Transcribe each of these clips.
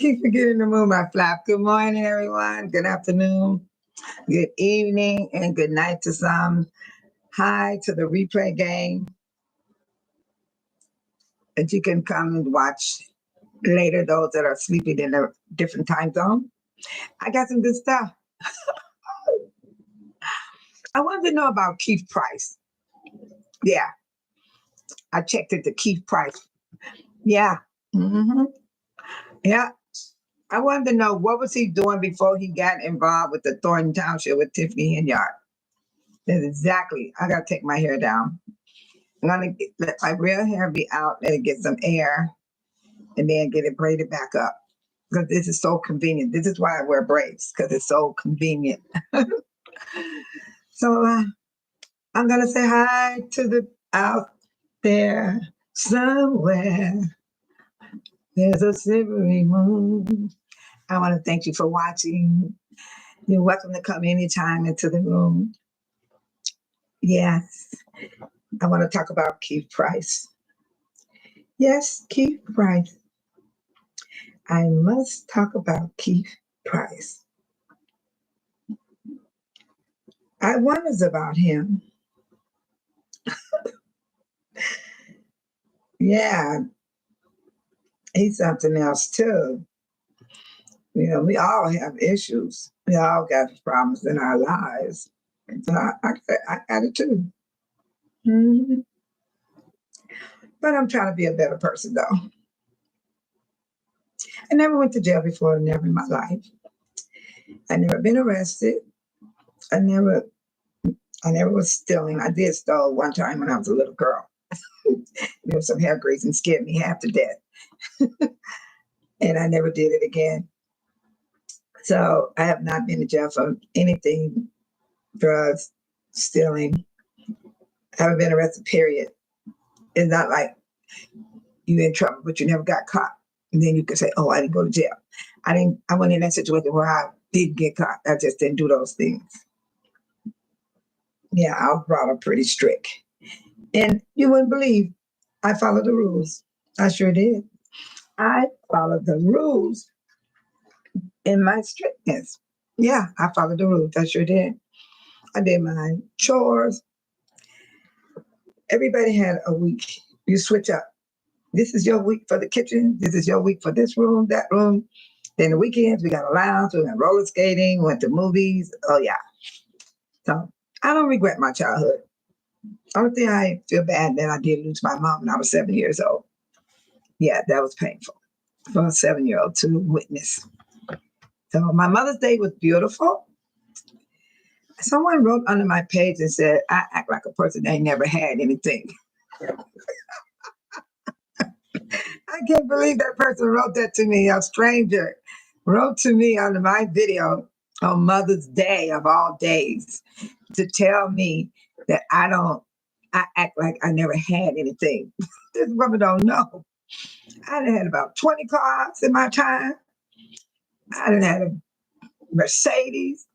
you for getting in the mood, my flap. Good morning, everyone. Good afternoon, good evening, and good night to some. Hi to the replay game that you can come and watch later, those that are sleeping in a different time zone. I got some good stuff. I wanted to know about Keith Price. Yeah, I checked into Keith Price. Yeah. Yeah. I wanted to know what was he doing before he got involved with the Thornton Township with Tiffany Henyard. That's exactly. I gotta take my hair down. I'm gonna let my real hair be out, let it get some air, and then get it braided back up. Because this is so convenient. This is why I wear braids, because it's so convenient. So I'm gonna say hi to the out there somewhere. There's a silvery moon. I want to thank you for watching. You're welcome to come anytime into the room. Yes, I want to talk about Keith Price. Yes, Keith Price. I must talk about Keith Price. I wonders about him. Yeah, he's something else too. You know, we all have issues. We all got problems in our lives. So I got it too. Mhm. But I'm trying to be a better person though. I never went to jail before, never in my life. I never been arrested. I never was stealing. I did steal one time when I was a little girl. There was some hair grease and scared me half to death. And I never did it again. So I have not been to jail for anything, drugs, stealing. I haven't been arrested, period. It's not like you in trouble, but you never got caught. And then you could say, oh, I didn't go to jail. I went in that situation where I did get caught. I just didn't do those things. Yeah, I was brought up pretty strict. And you wouldn't believe I followed the rules. I sure did. I followed the rules in my strictness. Yeah, I followed the rules. I sure did. I did my chores. Everybody had a week. You switch up. This is your week for the kitchen. This is your week for this room, that room. Then the weekends, we got a lounge, we went roller skating, went to movies. Oh, yeah. So I don't regret my childhood. Only thing I feel bad that I did lose my mom when I was 7 years old. Yeah, that was painful for a 7-year-old to witness. So my Mother's Day was beautiful. Someone wrote under my page and said, I act like a person that ain't never had anything. I can't believe that person wrote that to me. A stranger wrote to me under my video on Mother's Day of all days to tell me that I act like I never had anything. This woman don't know. I done had about 20 cars in my time. I done had a Mercedes,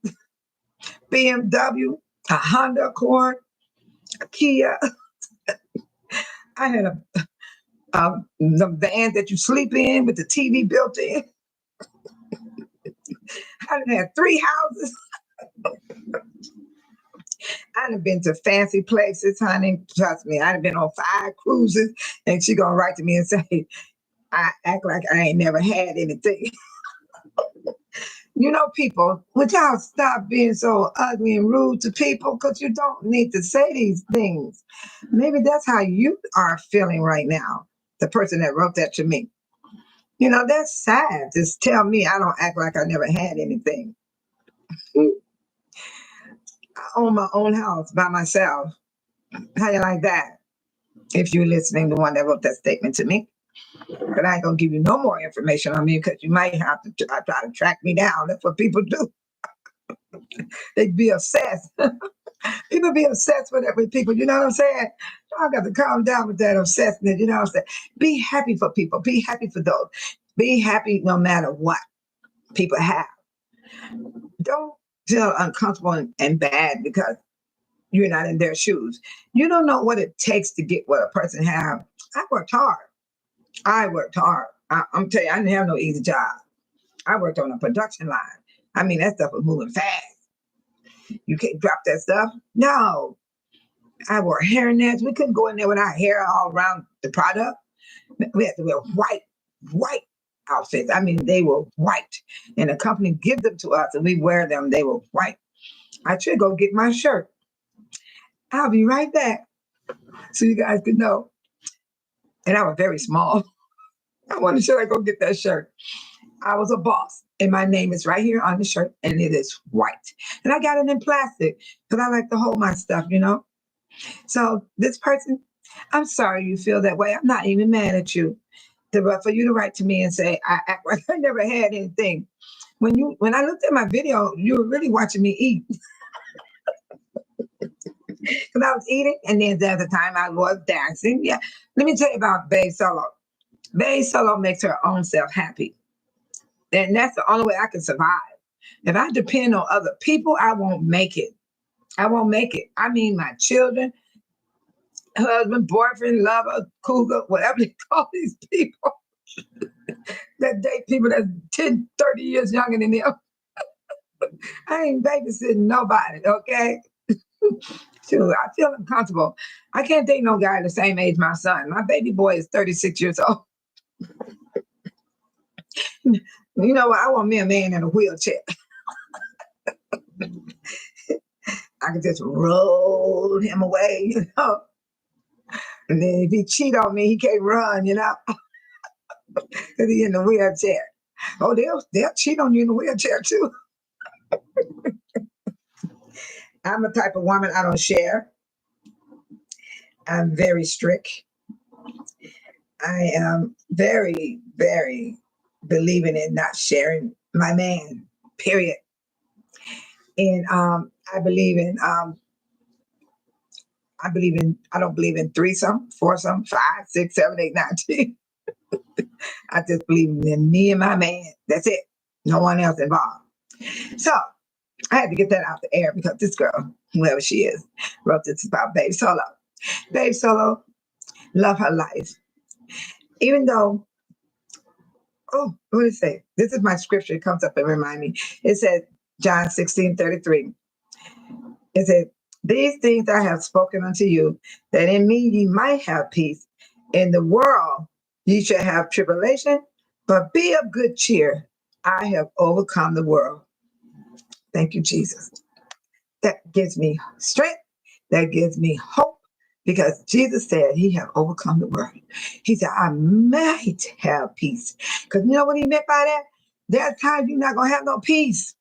BMW, a Honda Accord, a Kia. I had the van that you sleep in with the TV built in. I done had 3 houses. I done been to fancy places, honey. Trust me, I done been on 5 cruises, and she gonna write to me and say, I act like I ain't never had anything. You know, people, would y'all stop being so ugly and rude to people? Because you don't need to say these things. Maybe that's how you are feeling right now, the person that wrote that to me. You know, that's sad. Just tell me I don't act like I never had anything. I own my own house by myself. How you like that? If you're listening, the one that wrote that statement to me. But I ain't gonna give you no more information on me because you might have to try to track me down. That's what people do. They be obsessed. People be obsessed with people. You know what I'm saying? I got to calm down with that obsessiveness. You know what I'm saying? Be happy for people. Be happy for those. Be happy no matter what people have. Don't feel uncomfortable and bad because you're not in their shoes. You don't know what it takes to get what a person have. I worked hard. I'm telling you, I didn't have no easy job. I worked on a production line. I mean, that stuff was moving fast. You can't drop that stuff. No. I wore hairnets. We couldn't go in there with our hair all around the product. We had to wear white outfits. I mean, they were white. And the company give them to us and we wear them. They were white. I should go get my shirt. I'll be right back so you guys can know. And I was very small. I wanted to go get that shirt. I was a boss. And my name is right here on the shirt. And it is white. And I got it in plastic because I like to hold my stuff, you know. So this person, I'm sorry you feel that way. I'm not even mad at you. For you to write to me and say, I act like I never had anything. When I looked at my video, you were really watching me eat. Because I was eating, and then there's the time I was dancing. Yeah. Let me tell you about Babe Solo. Babe Solo makes her own self happy. And that's the only way I can survive. If I depend on other people, I won't make it. I won't make it. I mean, my children, husband, boyfriend, lover, cougar, whatever they call these people that date people that's 10, 30 years younger than them. I ain't babysitting nobody, okay? Shoot, I feel uncomfortable. I can't date no guy the same age my son. My baby boy is 36 years old. You know what? I want me a man in a wheelchair. I can just roll him away, you know? And then if he cheat on me, he can't run, you know? Because he's in the wheelchair. Oh, they'll cheat on you in the wheelchair too. I'm the type of woman, I don't share. I'm very strict. I am very, very believing in not sharing my man, period. And I don't believe in threesome, foursome, 5, 6, 7, 8, 9, 10. I just believe in me and my man. That's it. No one else involved. So I had to get that out the air because this girl, whoever she is, wrote this about Babe Solo. Babe Solo, love her life. Even though, what did it say? This is my scripture. It comes up and remind me. It says, John 16:33. It said, these things I have spoken unto you, that in me ye might have peace. In the world ye shall have tribulation, but be of good cheer. I have overcome the world. Thank you, Jesus. That gives me strength. That gives me hope. Because Jesus said he have overcome the world. He said, I might have peace. Because you know what he meant by that? There's times you're not going to have no peace.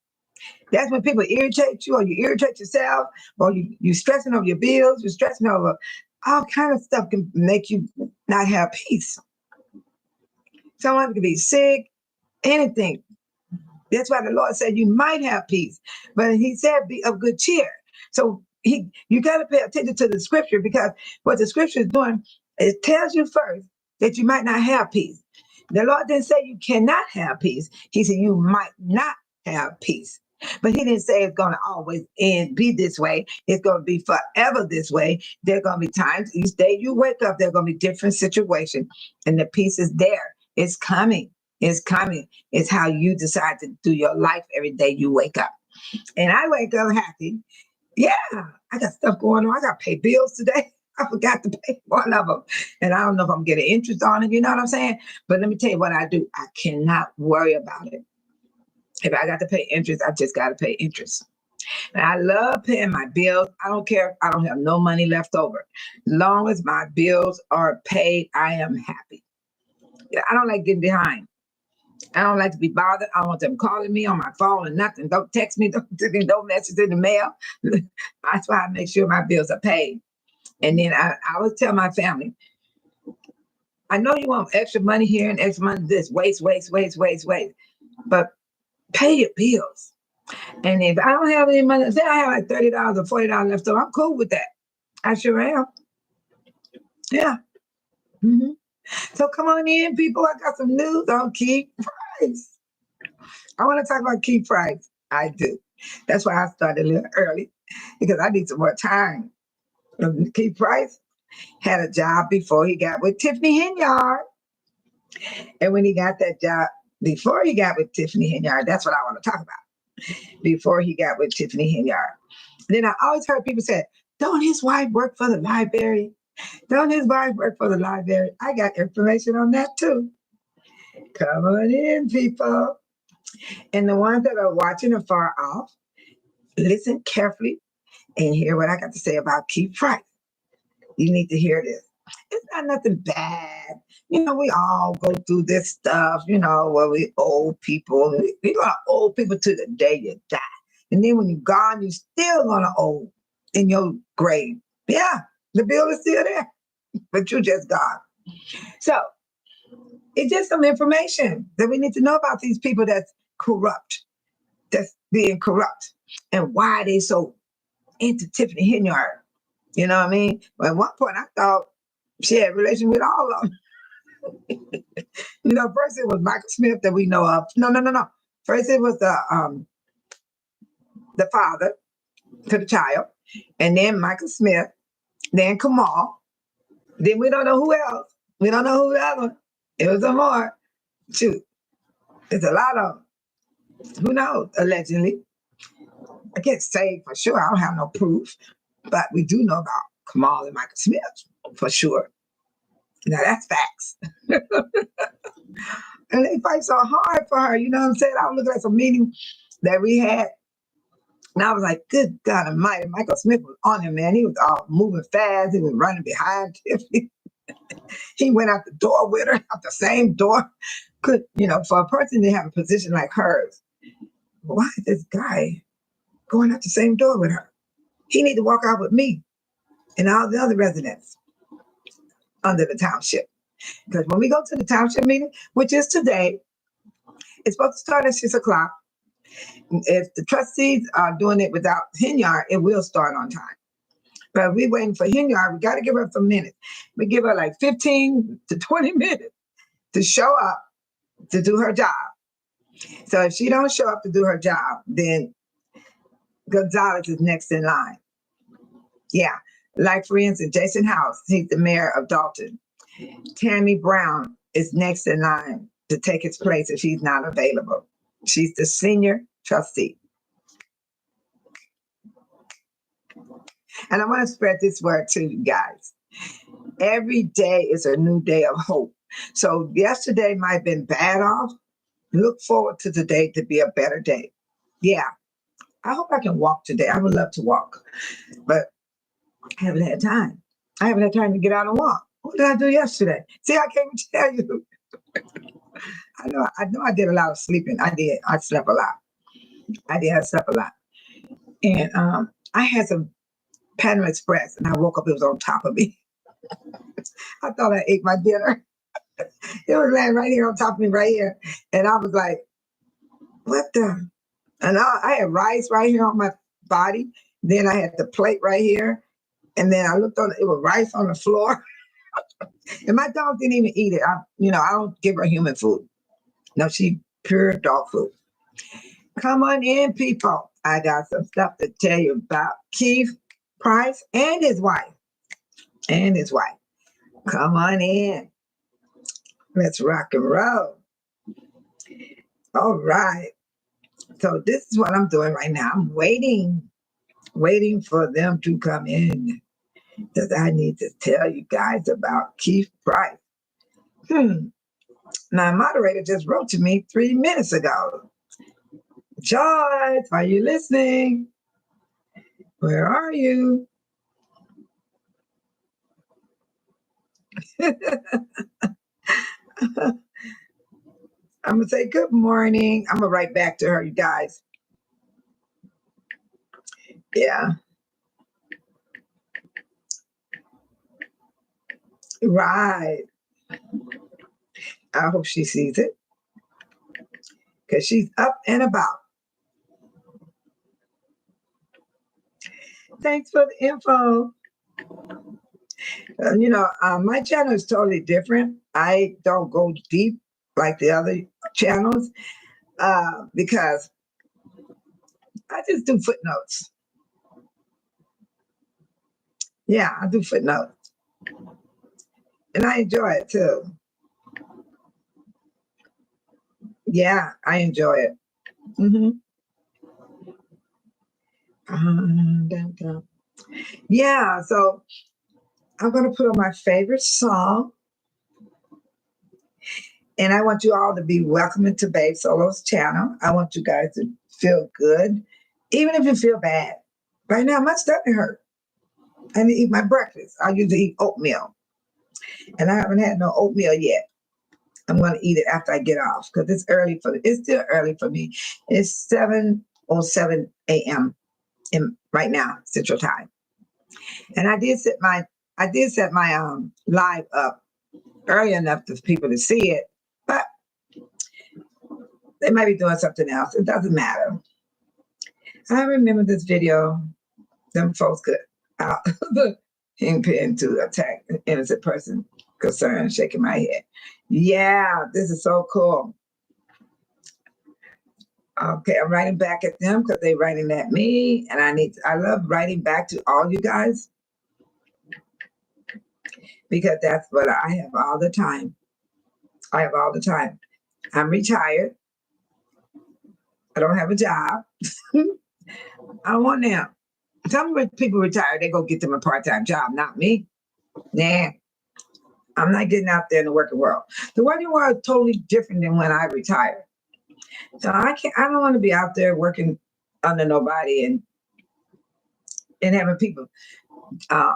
That's when people irritate you, or you irritate yourself, or you're stressing over your bills, you're stressing over all kind of stuff can make you not have peace. Someone can be sick, anything. That's why the Lord said you might have peace. But he said be of good cheer. So you got to pay attention to the scripture, because what the scripture is doing, it tells you first that you might not have peace. The Lord didn't say you cannot have peace. He said you might not have peace. But he didn't say it's going to always be this way. It's going to be forever this way. There are going to be times each day you wake up, there are going to be different situations, and the peace is there. It's coming. It's coming. It's how you decide to do your life every day you wake up. And I wake up happy. Yeah, I got stuff going on. I got to pay bills today. I forgot to pay one of them. And I don't know if I'm getting interest on it. You know what I'm saying? But let me tell you what I do. I cannot worry about it. If I got to pay interest, I just got to pay interest. And I love paying my bills. I don't care if I don't have no money left over. As long as my bills are paid, I am happy. I don't like getting behind. I don't like to be bothered. I don't want them calling me on my phone or nothing. Don't text me. Don't send me no message in the mail. That's why I make sure my bills are paid. And then I always tell my family, I know you want extra money here and extra money this. Waste. But pay your bills. And if I don't have any money, say I have like $30 or $40 left over, I'm cool with that. I sure am. Yeah. Mm-hmm. So come on in, people. I got some news on Keith Price. I want to talk about Keith Price. I do. That's why I started a little early, because I need some more time. Keith Price had a job before he got with Tiffany Henyard. And when he got that job, before he got with Tiffany Henyard. That's what I want to talk about. Before he got with Tiffany Henyard. Then I always heard people say, don't his wife work for the library? Don't his wife work for the library? I got information on that too. Come on in, people. And the ones that are watching afar off, listen carefully and hear what I got to say about Keith Price. You need to hear this. It's not nothing bad. You know, we all go through this stuff, you know, where we old people. We are old people to the day you die. And then when you're gone, you're still gonna old in your grave. Yeah, the bill is still there, but you just gone. So it's just some information that we need to know about these people that's corrupt, that's being corrupt, and why they so into Tiffany Henyard. You know what I mean? But at one point, I thought she had a relation with all of them. You know, first it was Michael Smith that we know of. No. First it was the father to the child, and then Michael Smith, then Kamal. Then we don't know who else. We don't know who the other. It was a more. Shoot, it's a lot of them. Who knows? Allegedly, I can't say for sure. I don't have no proof, but we do know about Kamal and Michael Smith for sure. Now that's facts. And they fight so hard for her. You know what I'm saying? I was looking at some meeting that we had, and I was like, good God Almighty, Michael Smith was on him, man. He was all moving fast. He was running behind Tiffany. He went out the door with her, out the same door. Could, you know, for a person to have a position like hers, why is this guy going out the same door with her? He need to walk out with me and all the other residents under the township. Because when we go to the township meeting, which is today, it's supposed to start at 6 o'clock. If the trustees are doing it without Henyard, it will start on time. But if we're waiting for Henyard, we got to give her some minutes. We give her like 15 to 20 minutes to show up to do her job. So if she don't show up to do her job, then Gonzalez is next in line. Yeah, like for instance, Jason House, he's the mayor of Dolton. Tammy Brown is next in line to take his place if he's not available. She's the senior trustee. And I want to spread this word to you guys. Every day is a new day of hope. So yesterday might have been bad off. Look forward to today to be a better day. Yeah, I hope I can walk today. I would love to walk, but I haven't had time. I haven't had time to get out and walk. What did I do yesterday? See, I can't even tell you. I know I did a lot of sleeping. I did. I slept a lot. I slept a lot. And I had some Panama Express, and I woke up, it was on top of me. I thought I ate my dinner. It was laying right here on top of me, right here. And I was like, what the? And I had rice right here on my body. Then I had the plate right here. And then I looked on, it was rice on the floor. And my dog didn't even eat it. I don't give her human food. No, she pure dog food. Come on in, people. I got some stuff to tell you about Keith Price and his wife. Come on in. Let's rock and roll. All right. So this is what I'm doing right now. I'm waiting for them to come in because I need to tell you guys about Keith Price. Now, a moderator just wrote to me 3 minutes ago. Joyce, are you listening? Where are you? I'm going to say good morning. I'm going to write back to her, you guys. Yeah. Right. I hope she sees it because she's up and about. Thanks for the info. My channel is totally different. I don't go deep like the other channels because I just do footnotes. Yeah, I do footnotes. And I enjoy it too. Yeah, I enjoy it. Hmm. Dun, dun. Yeah, so I'm going to put on my favorite song, and I want you all to be welcoming to Babe Solo's channel. I want you guys to feel good, even if you feel bad. Right now, my stomach hurt. I need to eat my breakfast. I usually eat oatmeal, and I haven't had no oatmeal yet. I'm going to eat it after I get off because it's early for it's still early for me. It's 7:07 a.m. right now Central Time, and I did set my live up early enough for people to see it, but they might be doing something else. It doesn't matter. I remember this video. Them folks could the kingpin to attack an innocent person concerned, shaking my head. Yeah, this is so cool. Okay, I'm writing back at them because they're writing at me, and I love writing back to all you guys because that's what I have all the time. I have all the time. I'm retired. I don't have a job. I don't want them. Some people retire, they go get them a part-time job, not me. Nah, I'm not getting out there in the working world. The working world is totally different than when I retired. So I don't want to be out there working under nobody and having people uh,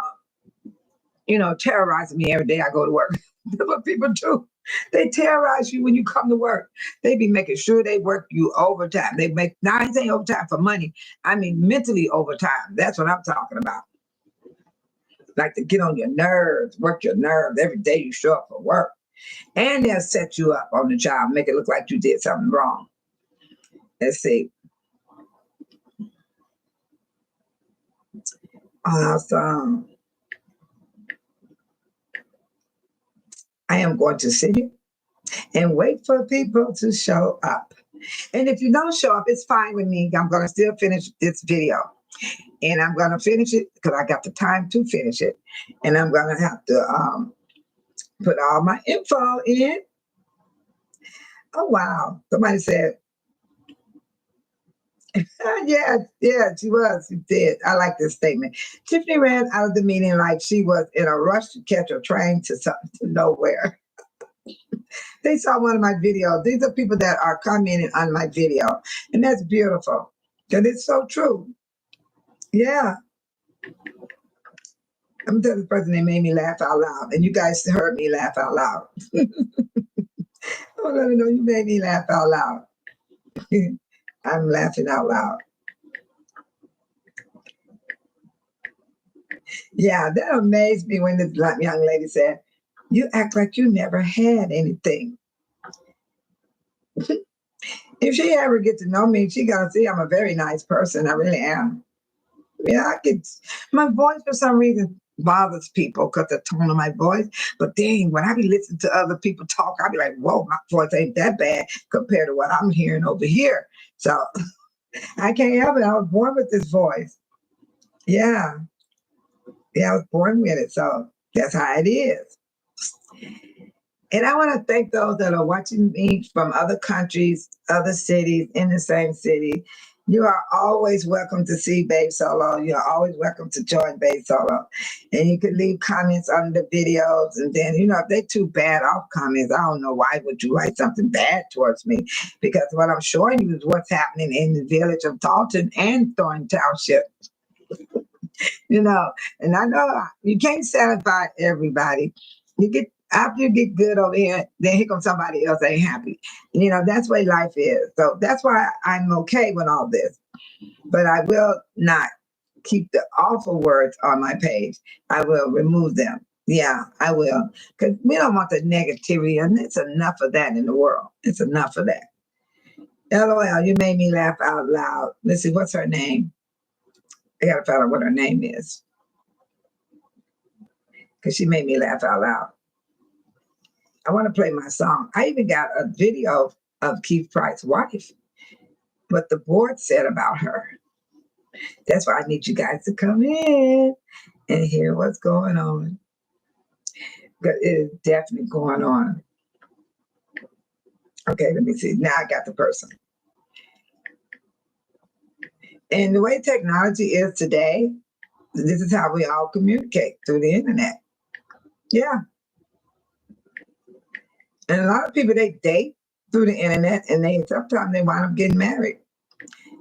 terrorizing me every day I go to work. That's what people do. They terrorize you when you come to work. They be making sure they work you overtime. They make, now I ain't saying overtime for money. I mean mentally overtime. That's what I'm talking about. Like to get on your nerves, work your nerves every day you show up for work. And they'll set you up on the job, make it look like you did something wrong. Let's see. Awesome. I am going to sit here and wait for people to show up. And if you don't show up, it's fine with me. I'm going to still finish this video. And I'm going to finish it because I got the time to finish it. And I'm going to have to put all my info in. Oh, wow. Somebody said, yeah, she was. She did. I like this statement. Tiffany ran out of the meeting like she was in a rush to catch a train to nowhere. They saw one of my videos. These are people that are commenting on my video. And that's beautiful. And it's so true. Yeah. I'm telling the person they made me laugh out loud. And you guys heard me laugh out loud. Oh, let me know you made me laugh out loud. I'm laughing out loud. Yeah, that amazed me when this young lady said, "You act like you never had anything." If she ever get to know me, she gonna see I'm a very nice person. I really am. Yeah, I get my voice for some reason bothers people because the tone of my voice. But dang, when I be listening to other people talk, I be like, whoa, my voice ain't that bad compared to what I'm hearing over here. So I can't help it. I was born with this voice. Yeah. Yeah, I was born with it. So that's how it is. And I want to thank those that are watching me from other countries, other cities, in the same city. You are always welcome to see Babe Solo. You're always welcome to join Babe Solo. And you can leave comments on the videos. And then, if they're too bad off comments, I don't know why would you write something bad towards me? Because what I'm showing you is what's happening in the village of Dolton and Thornton Township. And I know you can't satisfy everybody. You get after you get good over here, then here comes somebody else ain't happy. That's the way life is. So that's why I'm okay with all this. But I will not keep the awful words on my page. I will remove them. Yeah, I will. Because we don't want the negativity, and it's enough of that in the world. It's enough of that. LOL, you made me laugh out loud. Let's see, what's her name? I gotta find out what her name is. Because she made me laugh out loud. I want to play my song. I even got a video of Keith Price's wife, what the board said about her. That's why I need you guys to come in and hear what's going on. Because it is definitely going on. Okay, let me see. Now I got the person. And the way technology is today, this is how we all communicate through the internet. Yeah. And a lot of people, they date through the internet, and sometimes they wind up getting married.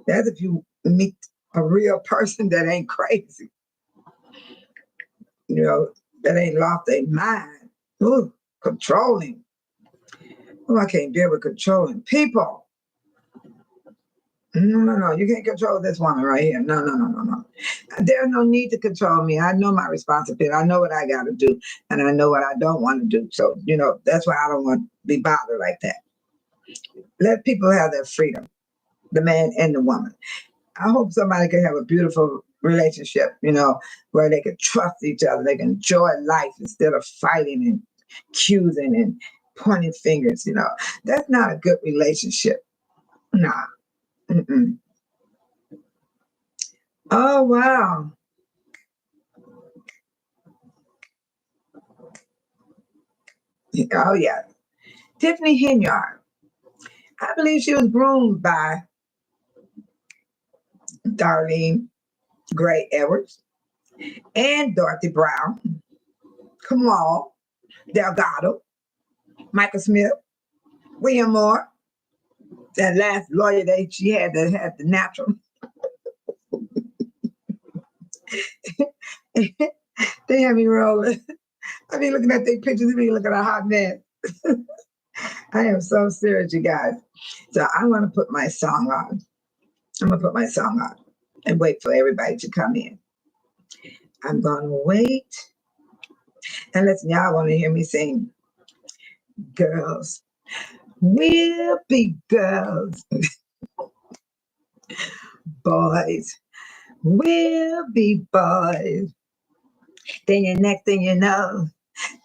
That's if you meet a real person that ain't crazy, that ain't lost their mind. Ooh, controlling. Oh, I can't deal with controlling people. No. You can't control this woman right here. No. There's no need to control me. I know my responsibility. I know what I got to do, and I know what I don't want to do. So, that's why I don't want to be bothered like that. Let people have their freedom, the man and the woman. I hope somebody can have a beautiful relationship, where they can trust each other. They can enjoy life instead of fighting and accusing and pointing fingers. That's not a good relationship. Nah. Mm-mm. Oh, wow. Oh, yeah. Tiffany Hinyard. I believe she was groomed by Darlene Gray Edwards and Dorothy Brown, Kamal Delgado, Michael Smith, William Moore, that last lawyer that she had that had the natural. They had me rolling. I be looking at their pictures, I be looking at a hot mess. I am so serious, you guys. So I'm going to put my song on. And wait for everybody to come in. I'm going to wait. And listen, y'all want to hear me sing. Girls will be girls. Boys will be boys. Then the next thing you know,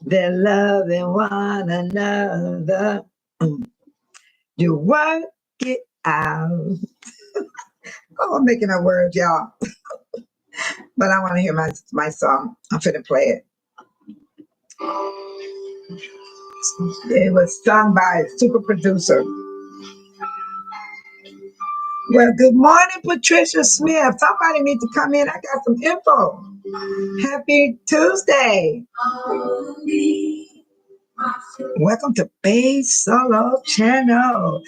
they're loving one another. You work it out. Oh, I'm making up words, y'all. But I want to hear my song. I'm finna play it. It was sung by a super producer. Well, good morning, Patricia Smith. Somebody need to come in. I got some info. Happy Tuesday. Welcome to Bay Solo Channel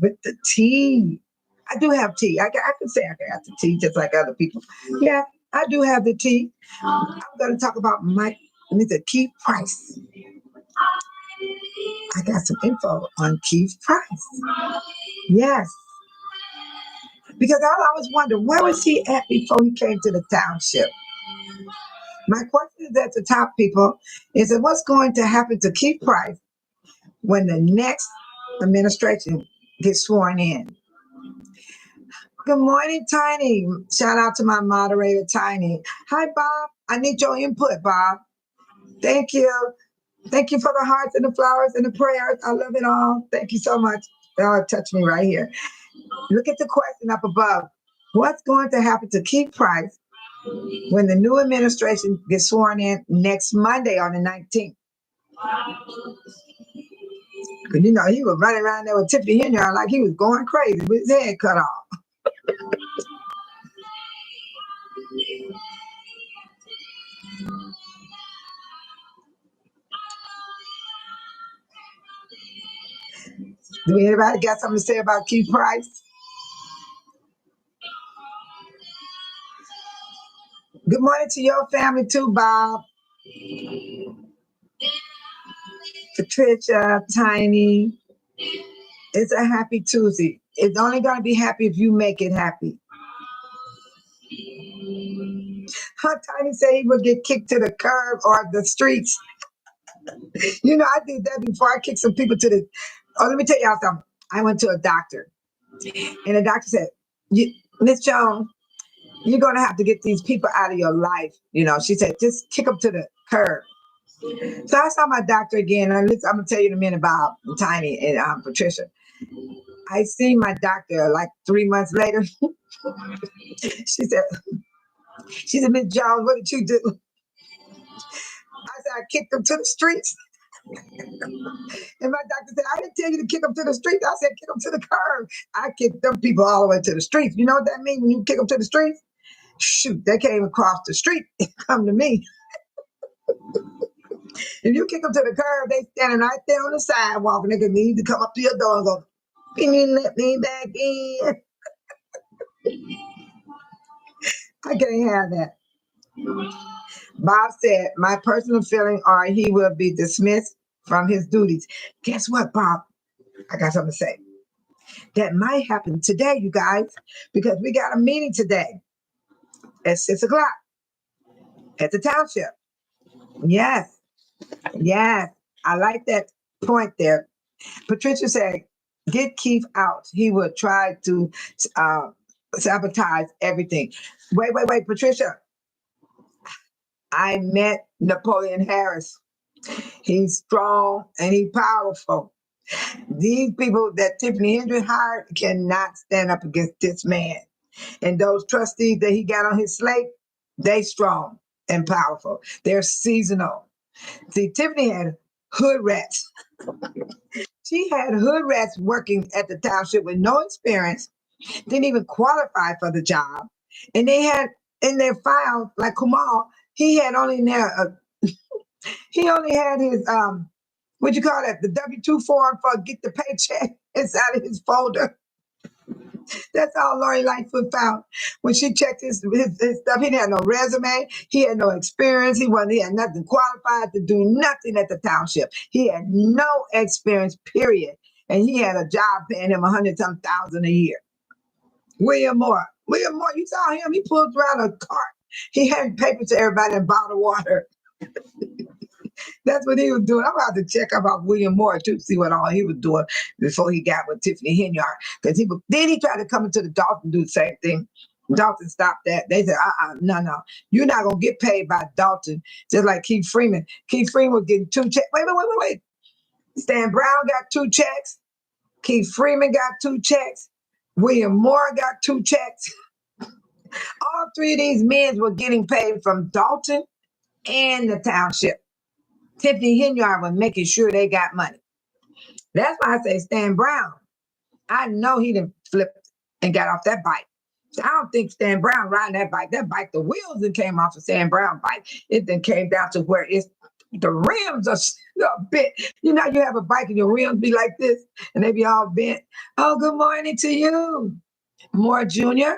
with the tea. I do have tea. I can say I got the tea just like other people. Yeah, I do have the tea. I'm going to talk about Mr. Keith Price. I got some info on Keith Price. Yes. Because I always wonder, where was he at before he came to the township? My question is at the top, people, is that what's going to happen to Keith Price when the next administration gets sworn in? Good morning, Tiny. Shout out to my moderator, Tiny. Hi, Bob. I need your input, Bob. Thank you. Thank you for the hearts and the flowers and the prayers. I love it all. Thank you so much. Oh, it touched me right here. Look at the question up above. What's going to happen to Keith Price when the new administration gets sworn in next Monday on the 19th? Because, he was running around there with Tiffany Hinyard like he was going crazy with his head cut off. Do anybody got something to say about Keith Price? Good morning to your family too, Bob. Patricia, Tiny. It's a happy Tuesday. It's only going to be happy if you make it happy. Tiny said he would get kicked to the curb or the streets. I did that before. I kicked some people to the... Oh, let me tell y'all something. I went to a doctor, and the doctor said, Miss Jones, you're going to have to get these people out of your life. She said, just kick them to the curb. So I saw my doctor again. And I'm going to tell you in a minute about Tiny and Patricia. I seen my doctor like 3 months later. She said, Miss Jones, what did you do? I said, I kicked them to the streets. And my doctor said, I didn't tell you to kick them to the streets. I said, kick them to the curb. I kicked them people all the way to the streets. You know what that means when you kick them to the streets? Shoot, they came across the street and come to me. If you kick them to the curb, they standing right there on the sidewalk and they can need to come up to your door and go, can you let me back in? I can't have that. Bob said, my personal feeling are he will be dismissed from his duties. Guess what, Bob? I got something to say. That might happen today, you guys, because we got a meeting today at 6:00 at the township. Yes, yes. I like that point there. Patricia said, get Keith out. He would try to uh, sabotage everything. Wait, Patricia. I met Napoleon Harris. He's strong and he's powerful. These people that Tiffany Hendry hired cannot stand up against this man. And those trustees that he got on his slate, they strong and powerful. They're seasonal. See, Tiffany had hood rats. She had hood rats working at the township with no experience, didn't even qualify for the job. And they had in their file, like Kumal, he had only in there, he only had his, what you call that, the W-2 form for get the paycheck inside of his folder. That's all Lori Lightfoot found when she checked his stuff. He didn't have no resume. He had no experience. He had nothing qualified to do nothing at the township. He had no experience, period. And he had a job paying him 100-some thousand a year. William Moore, you saw him. He pulled around a cart. He had papers to everybody and bottled water. That's what he was doing. I'm about to check about William Moore too, see what all he was doing before he got with Tiffany Henyard. Because then he tried to come into the Dolton and do the same thing. Dalton stopped that. They said, no. You're not going to get paid by Dalton. Just like Keith Freeman. Keith Freeman was getting 2 checks. Wait. Stan Brown got 2 checks. Keith Freeman got 2 checks. William Moore got 2 checks. All 3 of these men were getting paid from Dalton and the township. Tiffany Henyard was making sure they got money. That's why I say Stan Brown. I know he didn't flip and got off that bike. I don't think Stan Brown riding that bike. That bike, the wheels that came off of Stan Brown bike. It then came down to where it's the rims are a bit. You know, you have a bike and your rims be like this and they be all bent. Oh, good morning to you, Moore Jr.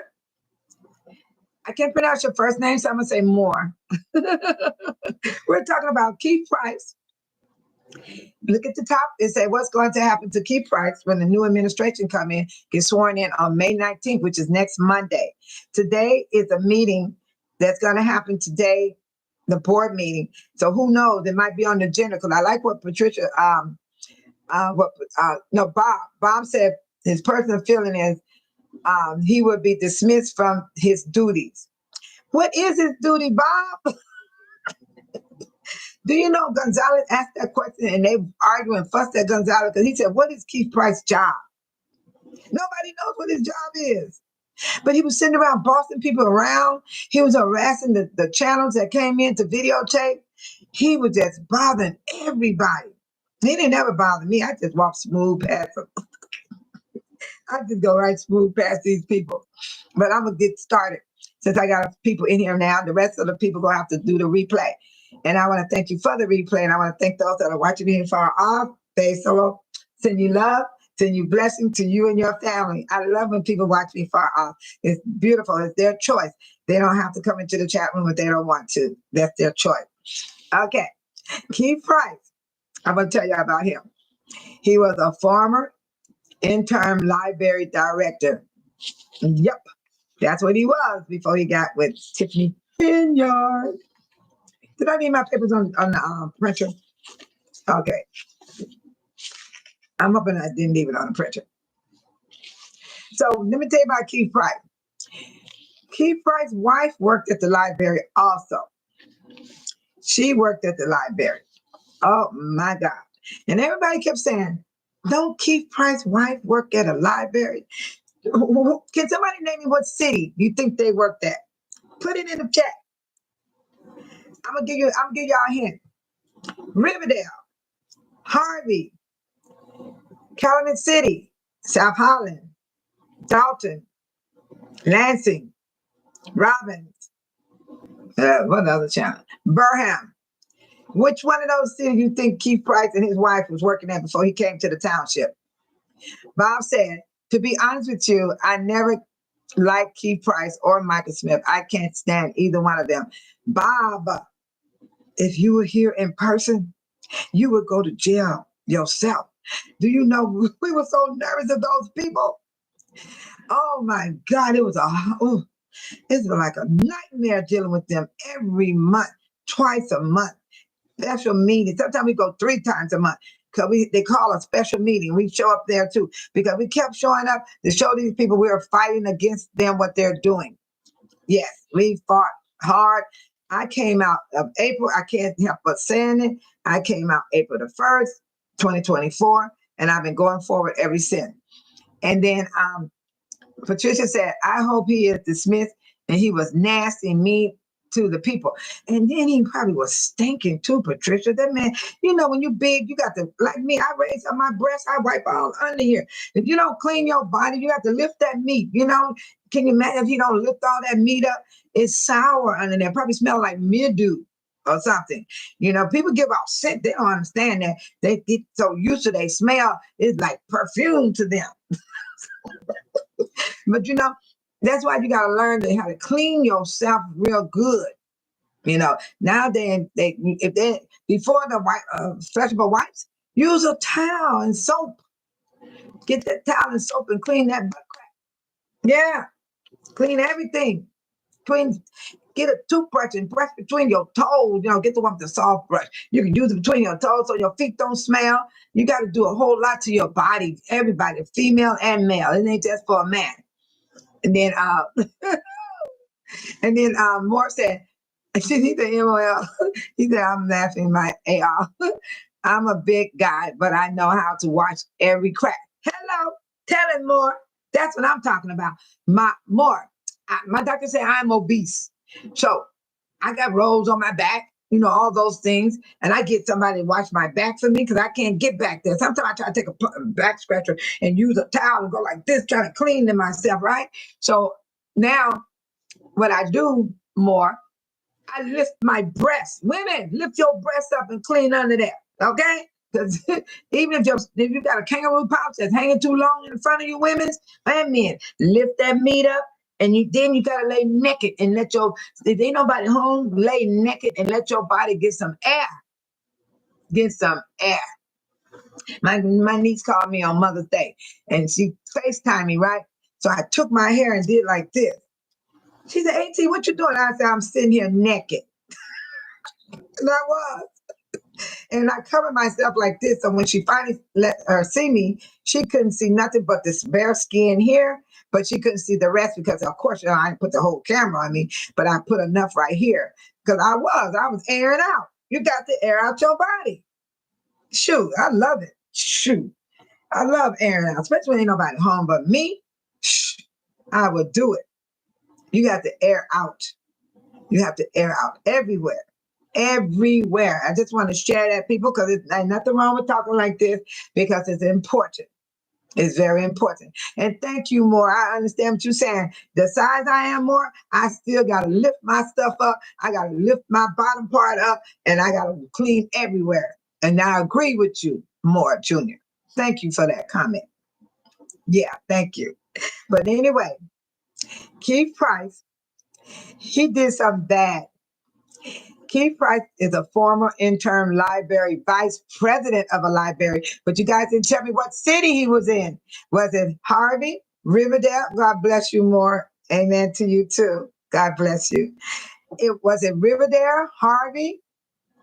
I can't pronounce your first name, so I'm gonna say Moore. We're talking about Keith Price. Look at the top. It says what's going to happen to Keith Price when the new administration come in, get sworn in on May 19th, which is next Monday. Today is a meeting that's going to happen today, the board meeting. So who knows? It might be on the agenda because I like what Patricia, Bob said his personal feeling is he would be dismissed from his duties. What is his duty, Bob? Do you know Gonzalez asked that question and they argued and fussed at Gonzalez because he said, what is Keith Price's job? Nobody knows what his job is. But he was sitting around bossing people around. He was harassing the channels that came in to videotape. He was just bothering everybody. He didn't ever bother me. I just walked smooth past him. I just go right smooth past these people. But I'm going to get started. Since I got people in here now, the rest of the people going to have to do the replay. And I want to thank you for the replay. And I want to thank those that are watching me far off. Solo. Send you love. Send you blessing to you and your family. I love when people watch me far off. It's beautiful. It's their choice. They don't have to come into the chat room if they don't want to. That's their choice. Okay. Keith Price. I'm going to tell you about him. He was a former interim library director. Yep. That's what he was before he got with Tiffany Henyard. Did I leave my papers on the printer? Okay. I'm hoping I didn't leave it on the printer. So let me tell you about Keith Price. Keith Price's wife worked at the library also. She worked at the library. Oh my God. And everybody kept saying, don't Keith Price's wife work at a library? Can somebody name me what city you think they worked at? Put it in the chat. I'm gonna give y'all a hint. Riverdale. Harvey, Calumet City, South Holland, Dolton, Lansing, Robbins, what other channel? Burham. Which one of those cities you think Keith Price and his wife was working at before he came to the township? Bob said, to be honest with you, I never liked Keith Price or Michael Smith. I can't stand either one of them. Bob, if you were here in person, you would go to jail yourself. Do you know we were so nervous of those people? Oh my God, it was like a nightmare dealing with them every month, twice a month, special meeting. Sometimes we go 3 times a month because they call a special meeting. We show up there too because we kept showing up to show these people we were fighting against them, what they're doing. Yes, we fought hard. I came out of April. I can't help but saying it. I came out April the 1st, 2024, and I've been going forward ever since. And then Patricia said, I hope he is dismissed, and he was nasty and mean to the people. And then he probably was stinking too, Patricia. That man, you know, when you big, you got to, like me, I raise up my breast, I wipe all under here. If you don't clean your body, you have to lift that meat, you know. Can you imagine if you don't lift all that meat up? It's sour under there. Probably smell like mildew or something. You know, people give off scent. They don't understand that. They get so used to their smell. It's like perfume to them. But you know, that's why you got to learn how to clean yourself real good. You know, nowadays if they before the flushable wipes, use a towel and soap. Get that towel and soap and clean that butt crack. Yeah, clean everything. Get a toothbrush and brush between your toes. You know, get the one with the soft brush. You can use it between your toes so your feet don't smell. You got to do a whole lot to your body. Everybody, female and male. It ain't just for a man. And then, Moore said, he said, MOL, he said, I'm laughing my AR. I'm a big guy, but I know how to watch every crack. Hello, tell him more. That's what I'm talking about. My doctor said I'm obese. So I got rolls on my back, you know, all those things. And I get somebody to watch my back for me because I can't get back there. Sometimes I try to take a back scratcher and use a towel and go like this, trying to clean to myself, right? So now what I do more, I lift my breast. Women, lift your breast up and clean under there, okay? Because even if you got a kangaroo pouch that's hanging too long in front of you, women and men, lift that meat up. And then you gotta lay naked and if ain't nobody home, lay naked and let your body get some air. Get some air. My niece called me on Mother's Day and she FaceTimed me, right? So I took my hair and did like this. She said, AT, what you doing? I said, I'm sitting here naked. And I was. And I covered myself like this. So when she finally let her see me, she couldn't see nothing but this bare skin here, but she couldn't see the rest because, of course, you know, I didn't put the whole camera on me, but I put enough right here because I was airing out. You got to air out your body. Shoot, I love it. Shoot, I love airing out, especially when ain't nobody home but me. I would do it. You got to air out. You have to air out everywhere. Everywhere. I just want to share that, people, because there's nothing wrong with talking like this because it's important. It's very important. And thank you, More. I understand what you're saying. The size I am, More, I still got to lift my stuff up. I got to lift my bottom part up, and I got to clean everywhere. And I agree with you, More, Junior. Thank you for that comment. Yeah, thank you. But anyway, Keith Price, he did something bad. Keith Price is a former interim library vice president of a library, but you guys didn't tell me what city he was in. Was it Harvey, Riverdale? God bless you, More. Amen to you too. God bless you. Was it Riverdale, Harvey,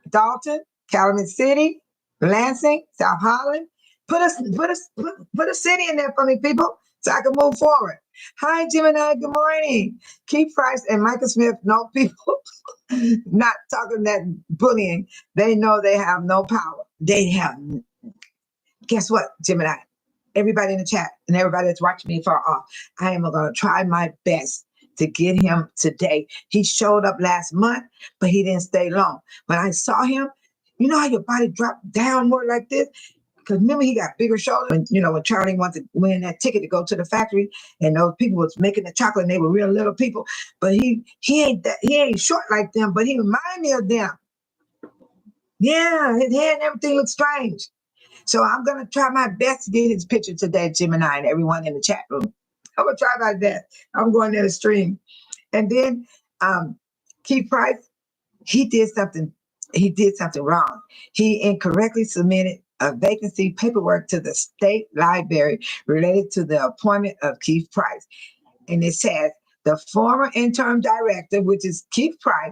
Dolton, Calumet City, Lansing, South Holland? Put a city in there for me, people, so I can move forward. Hi, Gemini. Good morning. Keith Price and Michael Smith know people. Not talking that bullying. They know they have no power. They have. Guess what, Gemini? Everybody in the chat and everybody that's watching me far off, I am going to try my best to get him today. He showed up last month, but he didn't stay long. When I saw him, You know how your body dropped down more like this? Because remember, he got bigger shoulders. And, you know, when Charlie wanted to win that ticket to go to the factory, and those people was making the chocolate, and they were real little people. But he ain't short like them, but he remind me of them. Yeah, his hair and everything looks strange. So I'm gonna try my best to get his picture today, Gemini, and everyone in the chat room. I'm gonna try my best. I'm going there to stream. And then Keith Price, he did something wrong. He incorrectly submitted a vacancy paperwork to the state library related to the appointment of Keith Price. And it says the former interim director, which is Keith Price,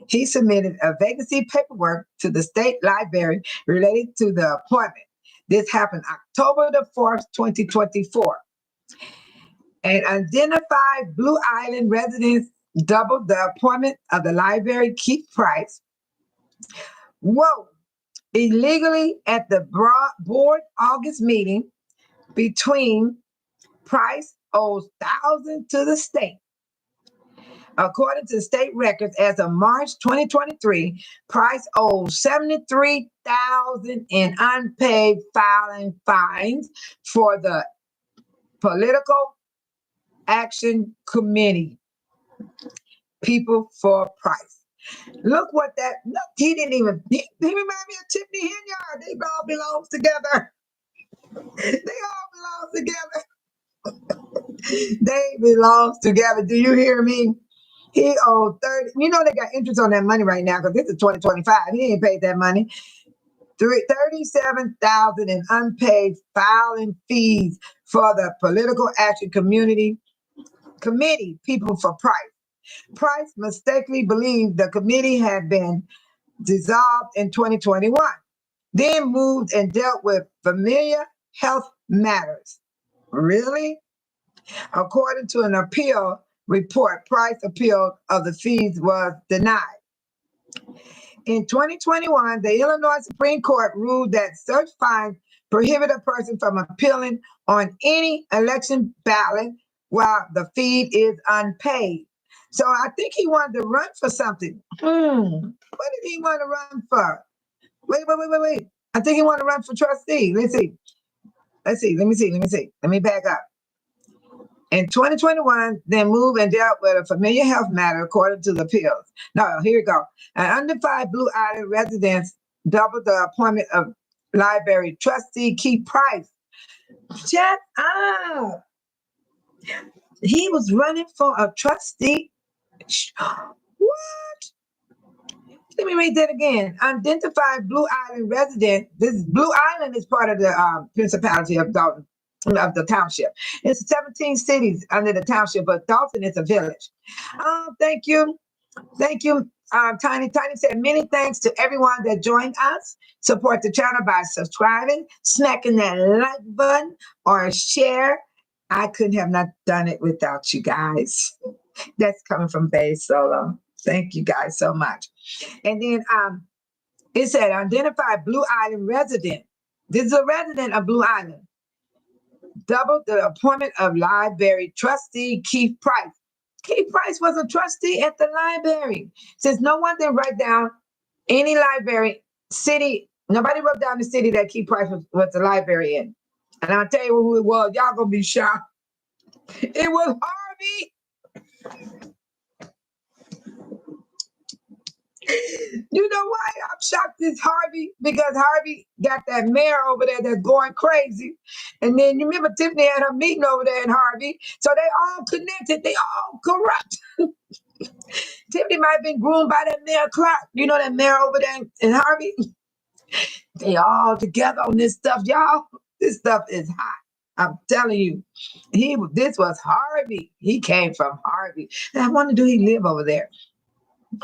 he submitted a vacancy paperwork to the state library related to the appointment. This happened October the 4th, 2024. An identified Blue Island residents doubled the appointment of the library Keith Price. Whoa! Illegally at the board August meeting between Price owes thousands to the state. According to state records, as of March 2023, Price owes $73,000 in unpaid filing fines for the Political Action Committee. People for Price. Look what that, look, he remind me of Tiffany Henyard. They all belong together. They all belong together. They belong together. Do you hear me? He owed 30. You know they got interest on that money right now because this is 2025. He ain't paid that money. $37,000 in unpaid filing fees for the Political Action Committee. People for Price. Price mistakenly believed the committee had been dissolved in 2021, then moved and dealt with familiar health matters. Really? According to an appeal report, Price appeal of the fees was denied. In 2021, the Illinois Supreme Court ruled that such fines prohibit a person from appealing on any election ballot while the fee is unpaid. So I think he wanted to run for something. What did he want to run for? Wait. I think he wanted to run for trustee. Let's see. Let me back up. In 2021, then moved and dealt with a familiar health matter according to the appeals. No, here we go. An undefined Blue Island residents doubled the appointment of library trustee Keith Price. Shut up. He was running for a trustee. What? Let me read that again. Identified Blue Island resident. This Blue Island is part of the principality of Dolton, of the township. It's 17 cities under the township, but Dolton is a village. Thank you. Tiny said, many thanks to everyone that joined us. Support the channel by subscribing, smacking that like button, or share. I couldn't have not done it without you guys. That's coming from Bay Solo. Thank you guys so much. And then it said, identified Blue Island resident. This is a resident of Blue Island. Doubled the appointment of library trustee Keith Price. Keith Price was a trustee at the library. Since no one did write down any library city, nobody wrote down the city that Keith Price was the library in. And I'll tell you who it was. Y'all gonna be shocked. It was Harvey. You know why I'm shocked? It's Harvey, because Harvey got that mayor over there that's going crazy. And then you remember Tiffany had her meeting over there in Harvey. So they all connected. They all corrupt. Tiffany might have been groomed by that Mayor Clark. You know that mayor over there in Harvey? They all together on this stuff, y'all. This stuff is hot. I'm telling you. This was Harvey. He came from Harvey. And I wonder, do he live over there?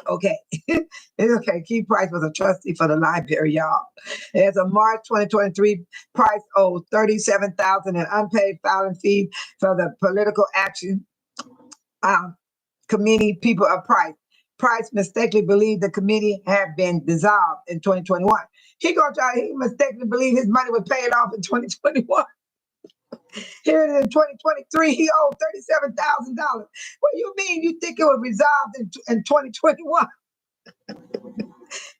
Okay. It's okay. Keith Price was a trustee for the library, y'all. As of March 2023, Price owed $37,000 in unpaid filing fees for the Political Action Committee people of Price. Price mistakenly believed the committee had been dissolved in 2021. He mistakenly believed his money was paid off in 2021. Here it is in 2023, he owed $37,000. What do you mean you think it was resolved in 2021?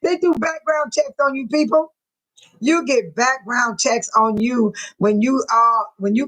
They do background checks on you people. You get background checks on you when you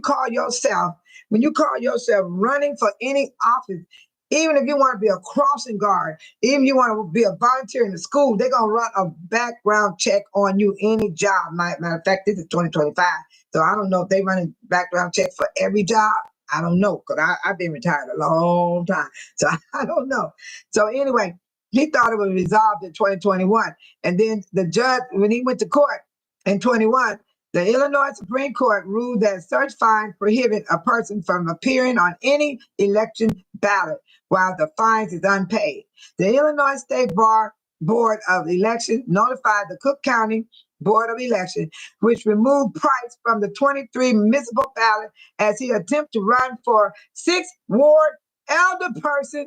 call yourself running for any office. Even if you want to be a crossing guard, even if you want to be a volunteer in the school, they're gonna run a background check on you any job. Matter of fact, this is 2025, so I don't know if they running background checks for every job. I don't know because I've been retired a long time, so I don't know. So anyway, he thought it was resolved in 2021, and then the judge, when he went to court in 21, the Illinois Supreme Court ruled that such fines prohibit a person from appearing on any election ballot while the fines is unpaid. The Illinois State Board of Elections notified the Cook County Board of Elections, which removed Price from the 23 municipal ballot as he attempted to run for 6th Ward alderperson.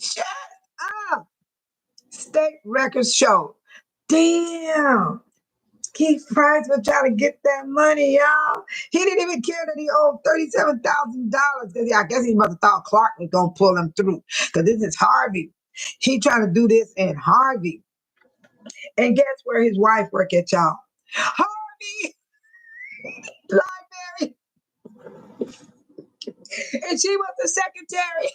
Shut up! State records show. Damn! Keith Price was trying to get that money, y'all. He didn't even care that he owed $37,000 because I guess he must have thought Clark was going to pull him through because this is Harvey. He trying to do this in Harvey. And guess where his wife work at, y'all? Harvey Library. And she was the secretary.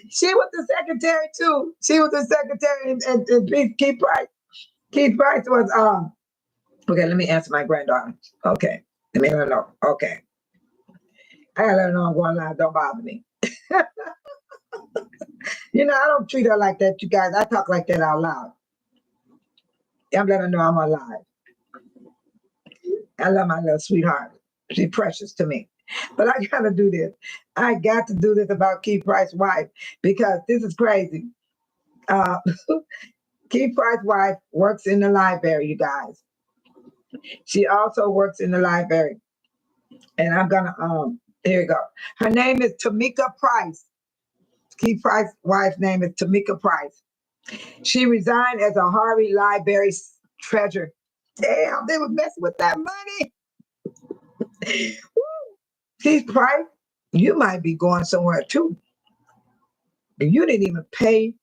She was the secretary too. She was the secretary and Keith Price. Keith Price was okay, let me answer my granddaughter. Okay. Let me let her know. Okay. I gotta let her know I'm going live. Don't bother me. You know, I don't treat her like that, you guys. I talk like that out loud. I'm letting her know I'm alive. I love my little sweetheart. She's precious to me. But I gotta do this. I got to do this about Keith Price's wife because this is crazy. Keith Price's wife works in the library, you guys. She also works in the library. And I'm gonna here you go. Her name is Tamika Price. Keith Price's wife's name is Tamika Price. She resigned as a Harvey Library treasurer. Damn, they were messing with that money. Keith Price, you might be going somewhere too. You didn't even pay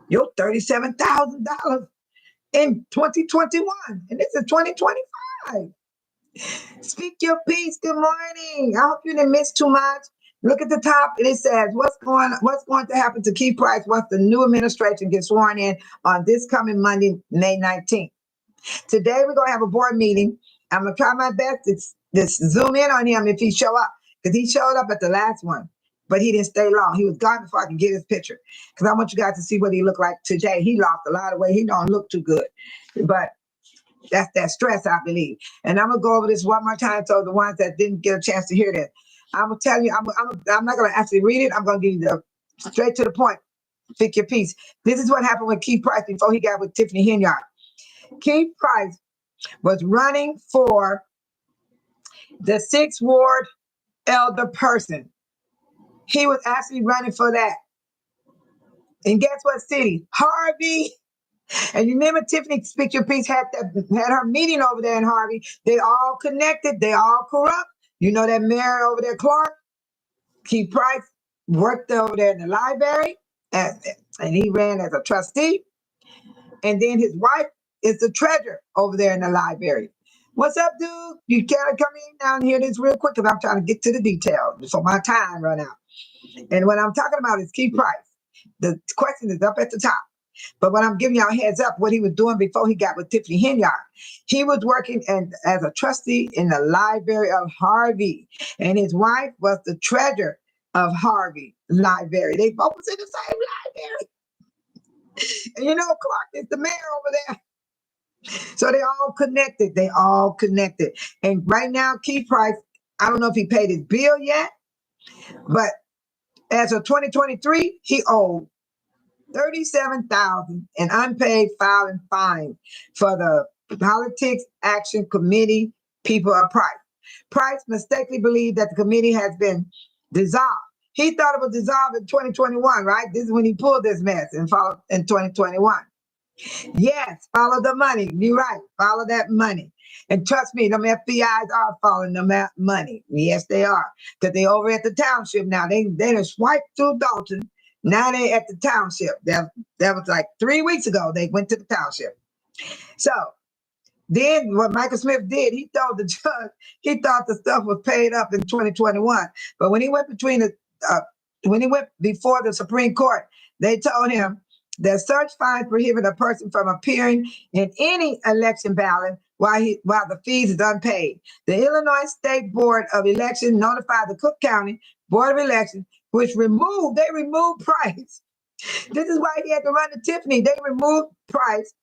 your $37,000 in 2021, and this is 2025. Speak your piece. Good morning. I hope you didn't miss too much. Look at the top, and it says, what's going to happen to Keith Price once the new administration gets sworn in on this coming Monday, May 19th. Today, we're going to have a board meeting. I'm going to try my best to zoom in on him if he show up, because he showed up at the last one, but he didn't stay long. He was gone before I could get his picture, because I want you guys to see what he looked like today. He lost a lot of weight. He don't look too good, but that's that stress, I believe. And I'm going to go over this one more time so the ones that didn't get a chance to hear this. I'm going to tell you, I'm not going to actually read it. I'm going to give you the straight to the point. Pick your piece. This is what happened with Keith Price before he got with Tiffany Henyard. Keith Price was running for the 6th Ward elder person. He was actually running for that. And guess what city? Harvey. And you remember Tiffany Speak Your Piece had her meeting over there in Harvey. They all connected. They all corrupt. You know that mayor over there, Clark? Keith Price worked over there in the library, and he ran as a trustee. And then his wife is the treasurer over there in the library. What's up, dude? You gotta come in down here this real quick because I'm trying to get to the details before my time run out. And what I'm talking about is Keith Price. The question is up at the top. But when I'm giving y'all a heads up, what he was doing before he got with Tiffany Henyard, he was working as a trustee in the library of Harvey, and his wife was the treasurer of Harvey Library. They both was in the same library. And you know, Clark is the mayor over there. So they all connected. They all connected. And right now, Keith Price, I don't know if he paid his bill yet, but as of 2023, he owed $37,000 in unpaid filing fine for the Politics Action Committee people of Price. Price mistakenly believed that the committee has been dissolved. He thought it was dissolved in 2021, right? This is when he pulled this mess and followed in 2021. Yes, follow the money. You're right. Follow that money. And trust me, them FBIs are following them money. Yes, they are. Because they over at the Township now. They done swiped through Dolton. Now they at the township. That was like 3 weeks ago. They went to the township. So then what Michael Smith did, he told the judge he thought the stuff was paid up in 2021. But when he went before the Supreme Court, they told him that such fines prohibit a person from appearing in any election ballot while the fees is unpaid. The Illinois State Board of Elections notified the Cook County Board of Elections, which removed Price. This is why he had to run to Tiffany. They removed Price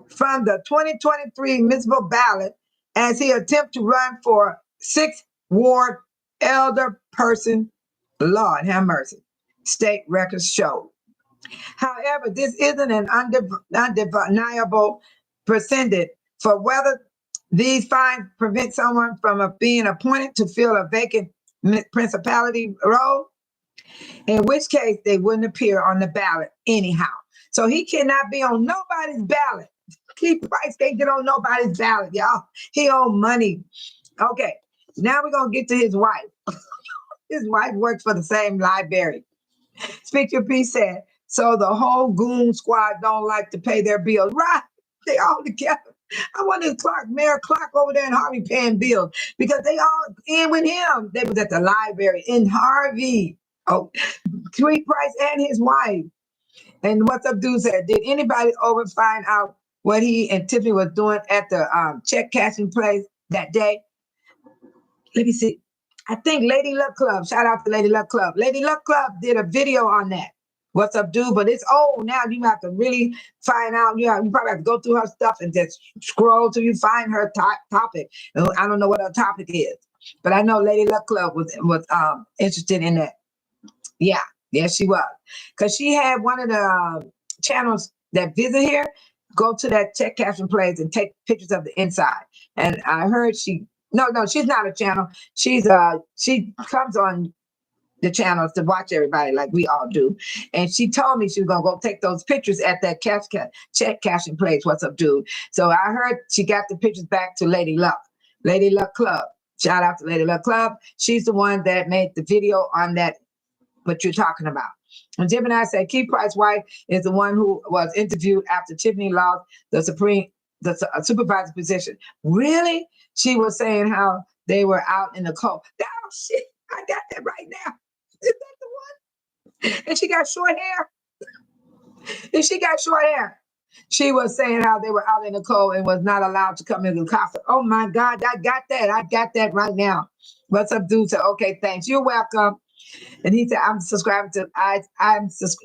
from the 2023 municipal ballot as he attempted to run for 6th Ward elder person. Lord have mercy. State records show. However, this isn't an undeniable precedent for whether these fines prevent someone from being appointed to fill a vacant principality role, in which case they wouldn't appear on the ballot anyhow. So he cannot be on nobody's ballot. Keith Price can't get on nobody's ballot, y'all. He owe money. Okay, now we're going to get to his wife. His wife works for the same library. Speaker P said, so the whole goon squad don't like to pay their bills. Right, they all together. I wonder if Mayor Clark over there in Harvey paying bills because they all in with him. They was at the library in Harvey. Oh, Tweet Price and his wife. And what's up, dude said, did anybody find out what he and Tiffany was doing at the check cashing place that day? Let me see. I think Lady Luck Club, shout out to Lady Luck Club. Lady Luck Club did a video on that. What's up, dude? But it's old now. You have to really find out. You probably have to go through her stuff and just scroll till you find her topic. I don't know what her topic is, but I know Lady Luck Club was interested in that. Yeah, she was. Because she had one of the channels that visit here go to that check cashing place and take pictures of the inside. And I heard no, she's not a channel. She comes on the channels to watch everybody like we all do. And she told me she was gonna go take those pictures at that check cashing place. What's up, dude? So I heard she got the pictures back to Lady Luck Club. Shout out to Lady Luck Club. She's the one that made the video on that, what you're talking about. And Jim and I said, Keith Price's wife is the one who was interviewed after Tiffany lost the supervisor position. Really? She was saying how they were out in the cold. Oh, shit, I got that right now. Is that the one? And she got short hair. She was saying how they were out in the cold and was not allowed to come into the casa. Oh my God, I got that right now. What's up, dude? Said, okay, thanks. You're welcome. And he said, I'm subscribing to,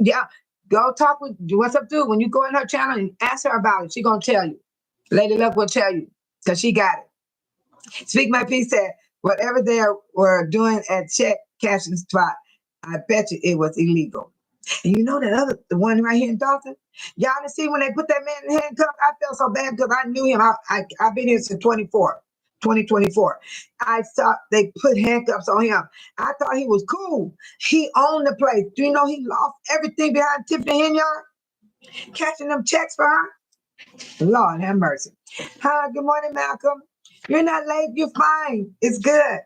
yeah, go talk with, what's up, dude? When you go in her channel and ask her about it, she gonna tell you. Lady Luck will tell you, because she got it. Speak My Peace said, whatever they were doing at check cashing spot, I bet you it was illegal. And you know the one right here in Dolton? Y'all to see when they put that man in handcuffs, I felt so bad because I knew him. I've been here since 2024. I thought they put handcuffs on him. I thought he was cool. He owned the place. Do you know he lost everything behind Tiffany Henyard? Catching them checks for her? Lord have mercy. Hi, good morning, Malcolm. You're not late. You're fine. It's good.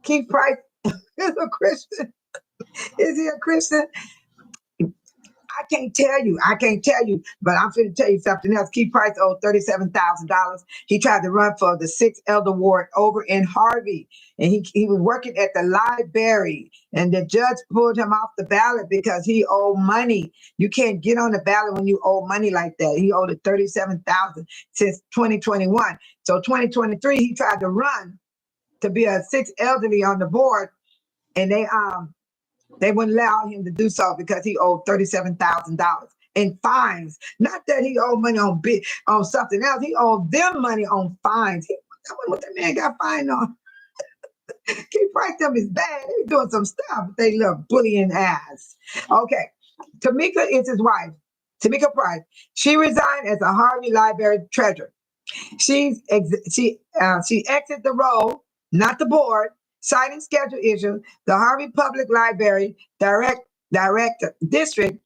Keith Price is a Christian. Is he a Christian? I can't tell you, but I'm going to tell you something else. Keith Price owed $37,000. He tried to run for the 6th Elder Ward over in Harvey, and he was working at the library, and the judge pulled him off the ballot because he owed money. You can't get on the ballot when you owe money like that. He owed $37,000 since 2021. So 2023, he tried to run to be a 6th elderly on the board, and they wouldn't allow him to do so because he owed $37,000 in fines. Not that he owed money on something else. He owed them money on fines. I wonder what that man got fined on. Keith Price them is bad. They doing some stuff. They little bullying ass. Okay. Tamika is his wife. Tamika Price. She resigned as a Harvey Library treasurer. She exited the role, not the board, citing schedule issues. The Harvey Public Library District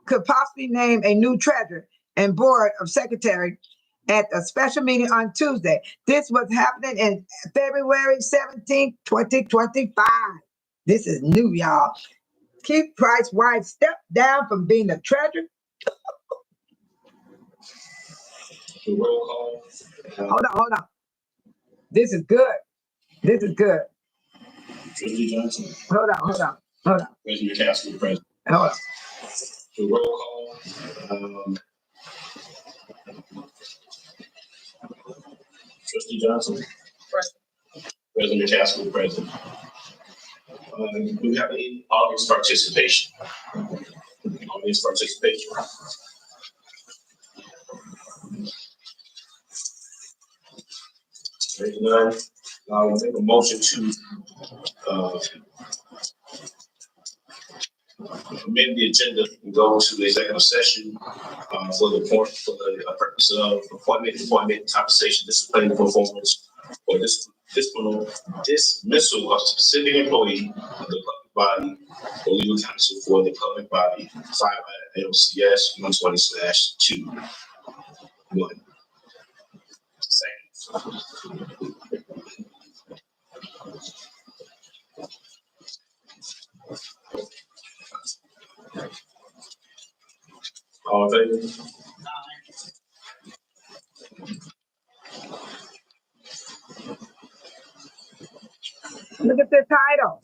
could possibly name a new treasurer and board of secretary at a special meeting on Tuesday. This was happening in February 17, 2025. This is new, y'all. Keith Price's wife stepped down from being the treasurer. Roll call. Hold on. This is good. Trustee Johnson. Hold on. President Castle, present. Hold on. Roll call. Trustee Johnson. Present. President Castle, present. Do we have any audience participation? There's none. I'll make a motion to amend the agenda and go to the executive session for the purpose of appointment, compensation, discipline, performance, or dismissal of specific employee of the public body or legal counsel for the public body, 5 LCS 120/2. Second. All in favor? Look at the title.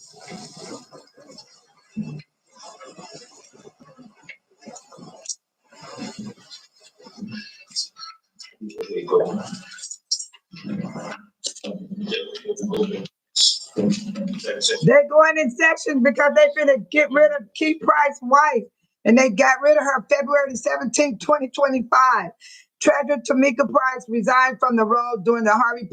They're going in sections because they finna get rid of Keith Price's wife, and they got rid of her February 17, 2025. Treasurer Tamika Price resigned from the role during the Harvey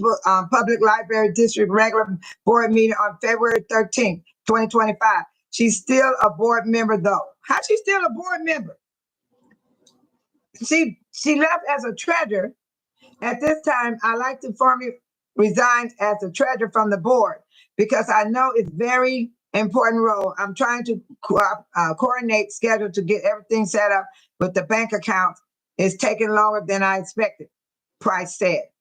Public Library District regular board meeting on February 13, 2025. She's still a board member though. How's she still a board member? She left as a treasurer. At this time, I like to formally resign as a treasurer from the board because I know it's very important role. I'm trying to coordinate schedule to get everything set up with the bank account. It's taking longer than I expected, Price said.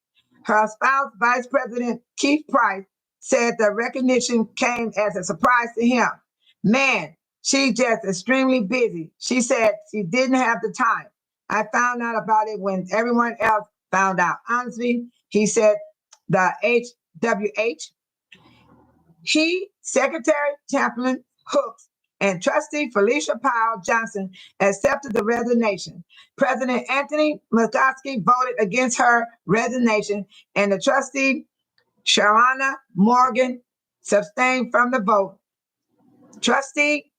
Her spouse, Vice President Keith Price, said the recognition came as a surprise to him. Man, she's just extremely busy. She said she didn't have the time. I found out about it when everyone else found out. Honestly, he said the HWH, he, Secretary Chaplain Hooks, and Trustee Felicia Powell Johnson accepted the resignation. President Anthony McCoskey voted against her resignation, and the trustee Sharana Morgan abstained from the vote. Trustee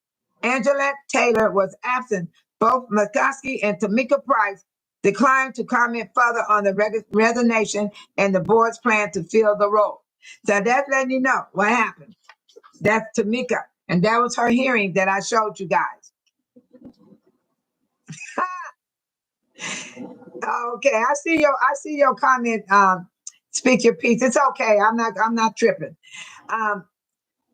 Angela Taylor was absent. Both McCoskey and Tamika Price declined to comment further on the resignation and the board's plan to fill the role. So that's letting you know what happened. That's Tamika. And that was her hearing that I showed you guys. Okay, I see your comment. Speak your piece. It's okay. I'm not tripping.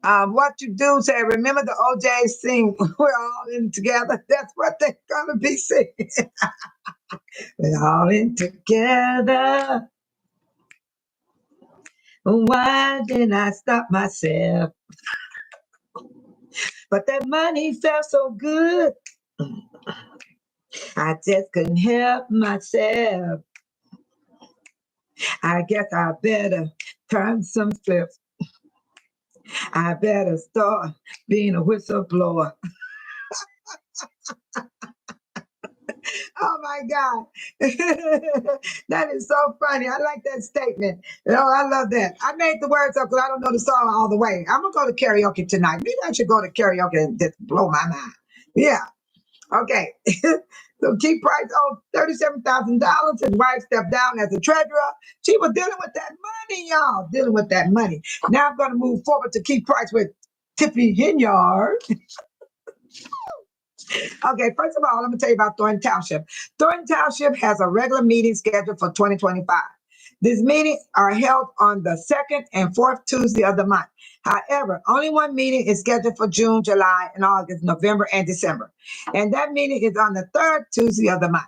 What you do say, remember the OJ sing, we're all in together. That's what they're gonna be singing. We're all in together. Why didn't I stop myself? But that money felt so good. I just couldn't help myself. I guess I better turn some flips. I better start being a whistleblower. Oh my God. That is so funny. I like that statement. I love that. I made the words up because I don't know the song all the way. I'm going to go to karaoke tonight. Maybe I should go to karaoke and just blow my mind. Yeah. Okay. So Keith Price owed $37,000. His wife stepped down as the treasurer. She was dealing with that money, y'all. Dealing with that money. Now I'm going to move forward to Keith Price with Tippy Hinyard. Okay, first of all, let me tell you about Thornton Township. Thornton Township has a regular meeting scheduled for 2025. These meetings are held on the second and fourth Tuesday of the month. However, only one meeting is scheduled for June, July, and August, November, and December. And that meeting is on the third Tuesday of the month.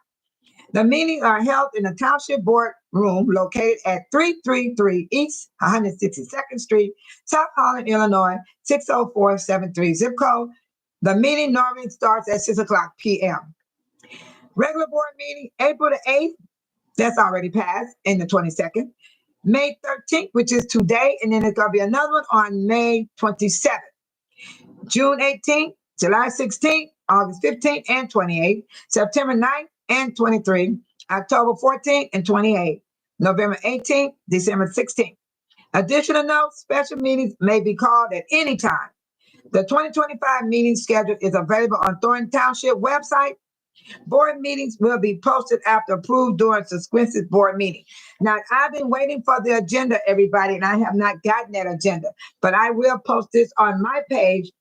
The meetings are held in the Township Board Room located at 333 East 162nd Street, South Holland, Illinois, 60473, zip code The meeting normally starts at 6 o'clock p.m. Regular board meeting, April the 8th, that's already passed, and the 22nd. May 13th, which is today, and then there's going to be another one on May 27th. June 18th, July 16th, August 15th and 28th, September 9th and 23rd, October 14th and 28th, November 18th, December 16th. Additional notes, special meetings may be called at any time. The 2025 meeting schedule is available on Thornton Township website. Board meetings will be posted after approved during subsequent board meeting. Now, I've been waiting for the agenda, everybody, and I have not gotten that agenda, but I will post this on my page.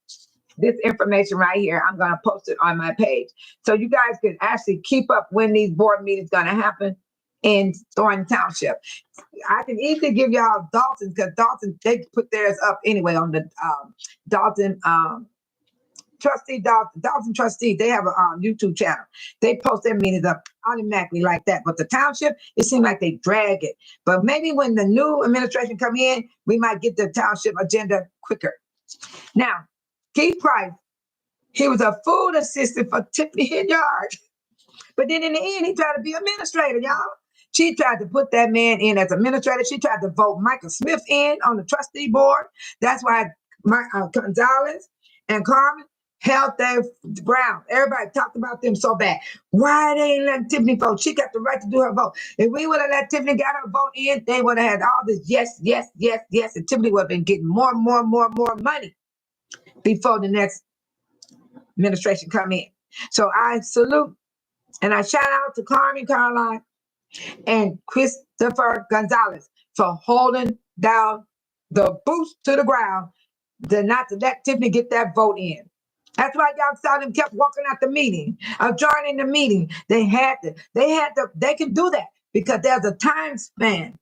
This information right here, I'm going to post it on my page. So you guys can actually keep up when these board meetings going to happen in Thornton Township. I can easily give y'all Dolton, because Dolton, they put theirs up anyway on the Dolton Dolton trustees, they have a YouTube channel. They post their meetings up automatically like that. But the township, it seems like they drag it. But maybe when the new administration come in, we might get the township agenda quicker. Now, Keith Price, he was a food assistant for Tiffany Hilliard. But then in the end, he tried to be administrator, y'all. She tried to put that man in as administrator. She tried to vote Michael Smith in on the trustee board. That's why Gonzalez and Carmen held their ground. Everybody talked about them so bad. Why they ain't letting Tiffany vote? She got the right to do her vote. If we would have let Tiffany get her vote in, they would have had all this yes, yes, yes, yes, and Tiffany would have been getting more money before the next administration come in. So I salute and I shout out to Carmen Caroline and Christopher Gonzalez for holding down the boots to the ground, not to let Tiffany get that vote in. That's why y'all saw them kept walking out the meeting, adjourning the meeting. They can do that because there's a time span.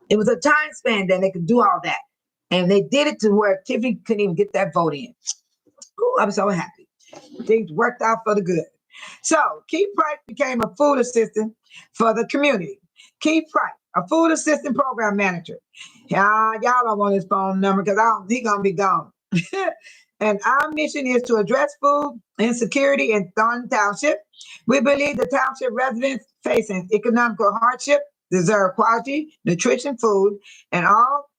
It was a time span that they could do all that. And they did it to where Tiffany couldn't even get that vote in. Ooh, I'm so happy. Things worked out for the good. So Keith Price became a food assistant for the community. Keith Price, a food assistant program manager. Y'all don't want his phone number because he's going to be gone. And our mission is to address food insecurity in Thornton Township. We believe the township residents facing economical hardship deserve quality, nutrition food, and all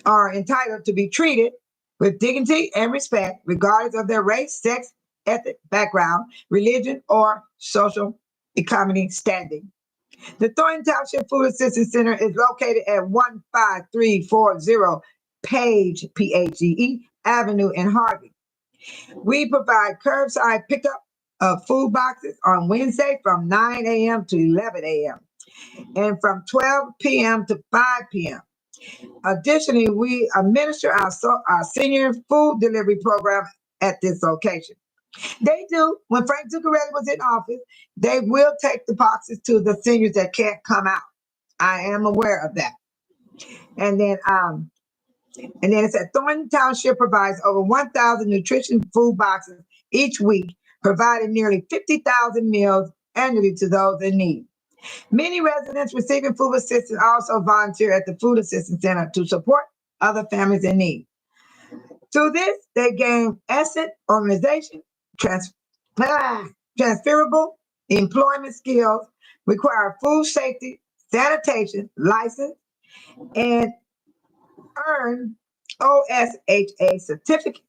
are entitled to be treated with dignity and respect, regardless of their race, sex, ethnic background, religion, or social economic standing. The Thornton Township Food Assistance Center is located at 15340 Page, P-A-G-E, Avenue in Harvey. We provide curbside pickup of food boxes on Wednesday from 9 a.m. to 11 a.m. and from 12 p.m. to 5 p.m. Additionally, we administer our senior food delivery program at this location. They do. When Frank Zuccarelli was in office, they will take the boxes to the seniors that can't come out. I am aware of that. And then it said Thornton Township provides over 1,000 nutrition food boxes each week, providing nearly 50,000 meals annually to those in need. Many residents receiving food assistance also volunteer at the Food Assistance Center to support other families in need. Through this, they gain asset organization, transferable employment skills, require food safety, sanitation, license, and earn OSHA certificate,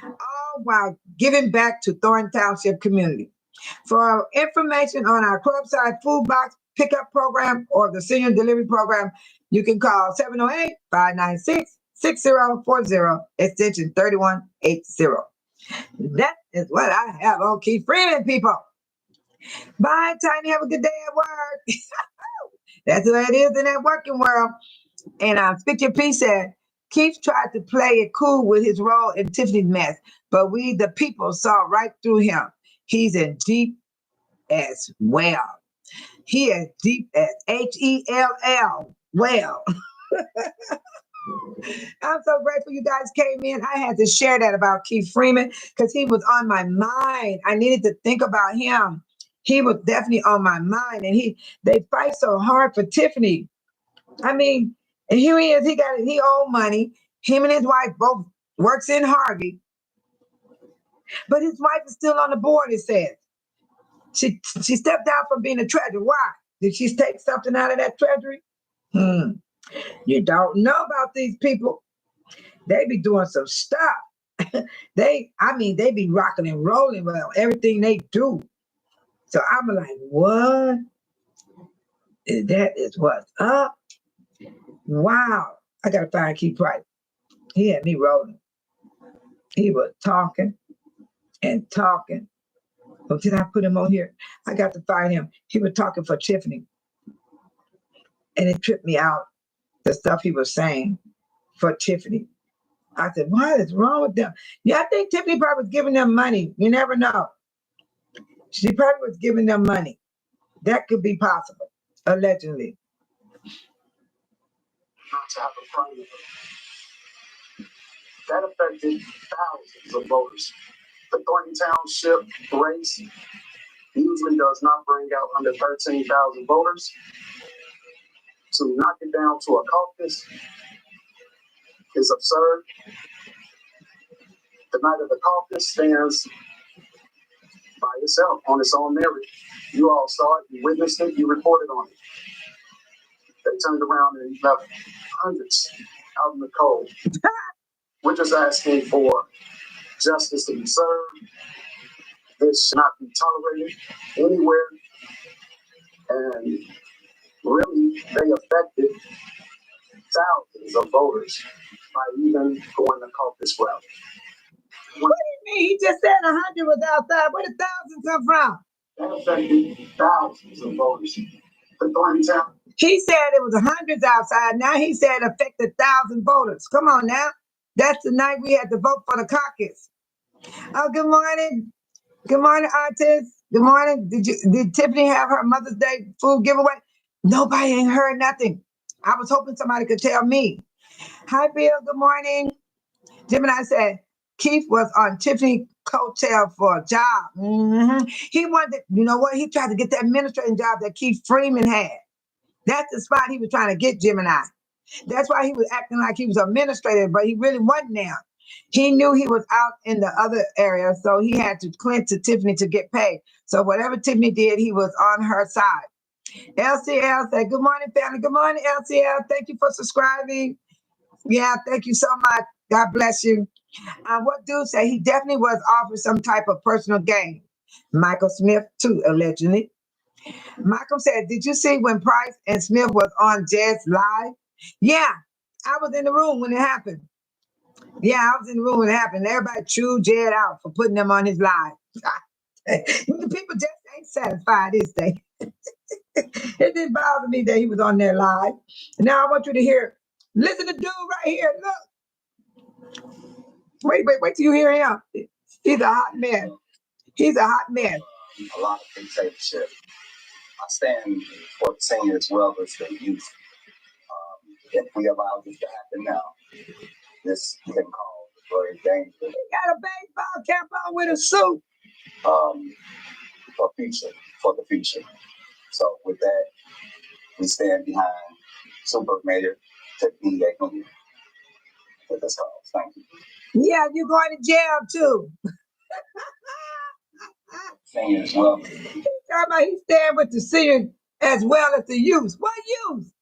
all while giving back to Thornton Township community. For information on our curbside food box pickup program or the senior delivery program, you can call 708-596-6040, extension 3180. That is what I have on Keith Freeman, people. Bye, Tiny. Have a good day at work. That's the way it is in that working world. And Speak Your Peace said, Keith tried to play it cool with his role in Tiffany's mess, but we, the people, saw right through him. He's in deep as well. He is deep as H-E-L-L. Well. I'm so grateful you guys came in. I had to share that about Keith Freeman because he was on my mind. I needed to think about him. He was definitely on my mind, and they fight so hard for Tiffany. I mean, and here he is. He owed money. Him and his wife both works in Harvey. But his wife is still on the board, it says. She stepped down from being a treasurer. Why? Did she take something out of that treasury? You don't know about these people. They be doing some stuff. They be rocking and rolling well, everything they do. So I'm like, what? That is what's up. Wow. I gotta find Keith Price. He had me rolling. He was talking and talking. Oh, did I put him on here? I got to find him. He was talking for Tiffany. And it tripped me out, the stuff he was saying for Tiffany. I said, what is wrong with them? Yeah, I think Tiffany probably was giving them money. You never know. She probably was giving them money. That could be possible, allegedly. Not to have a primary. That affected thousands of voters. The Thornton Township race usually does not bring out under 13,000 voters. To knock it down to a caucus is absurd. The night of the caucus stands by itself on its own merit. You all saw it, you witnessed it, you reported on it. They turned around and left hundreds out in the cold. We're just asking for justice to be served. This should not be tolerated anywhere. And really, they affected thousands of voters by even going the caucus route. What do you mean? He just said 100 was outside. Where did 1,000 come from? That affected thousands of voters. The Thornton Town. He said it was hundreds outside. Now he said it affected 1,000 voters. Come on now. That's the night we had to vote for the caucus. Oh, good morning. Good morning, artists. Good morning. Did Tiffany have her Mother's Day food giveaway? Nobody ain't heard nothing. I was hoping somebody could tell me. Hi, Bill. Good morning. Jim and I said Keith was on Tiffany coattail for a job. He wanted, you know what? He tried to get that administrating job that Keith Freeman had. That's the spot he was trying to get Jim and I. That's why he was acting like he was administrator, but he really wasn't now. He knew he was out in the other area, so he had to cling to Tiffany to get paid. So whatever Tiffany did, he was on her side. LCL said, good morning, family. Good morning, LCL. Thank you for subscribing. Yeah, thank you so much. God bless you. What dude said he definitely was offered some type of personal gain. Michael Smith, too, allegedly. Michael said, did you see when Price and Smith was on Jed's live? Yeah, I was in the room when it happened. Yeah, I was in the room when it happened. Everybody chewed Jed out for putting them on his live. The people just ain't satisfied, is they? It didn't bother me that he was on their live. Now I want you to hear, listen to dude right here, look. Wait till you hear him. He's a hot mess. He's a hot mess. A lot of dictatorship. I stand for the senior as well as the youth. If we allow this to happen now, this can cause very dangerous. He got a baseball cap on with a suit. For the future. So with that, we stand behind Super Mayor Tiffany Jr. for this cause. Thank you. Yeah, you're going to jail too. Senior as well. He's talking about he stand with the senior as well as the youth. What youth?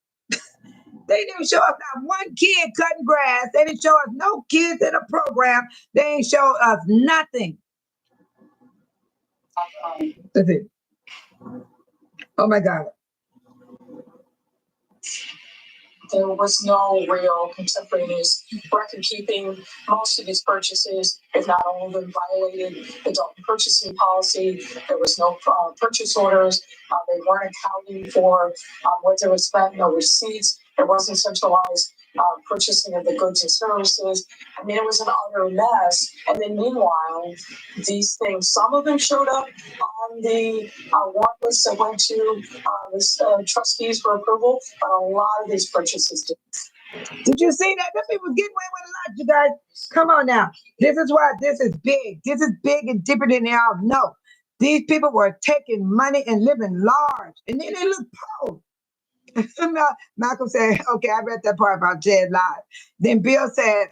They didn't show us not one kid cutting grass. They didn't show us no kids in a program. They ain't show us nothing. That's it. Oh my God. There was no real contemporaneous record keeping. Most of these purchases, if not all of them, violated the Dolton purchasing policy. There was no purchase orders. They weren't accounting for what they were spent, no receipts. There wasn't centralized purchasing of the goods and services. I mean, it was an utter mess. And then meanwhile, these things, some of them showed up on the warrant list that went to the trustees for approval, but a lot of these purchases didn't. Did you see that? Them people getting away with a lot, you guys. Come on now. This is why this is big. This is big and deeper than they all know. These people were taking money and living large. And then they look poor. Malcolm said, okay, I read that part about Jed live. Then Bill said,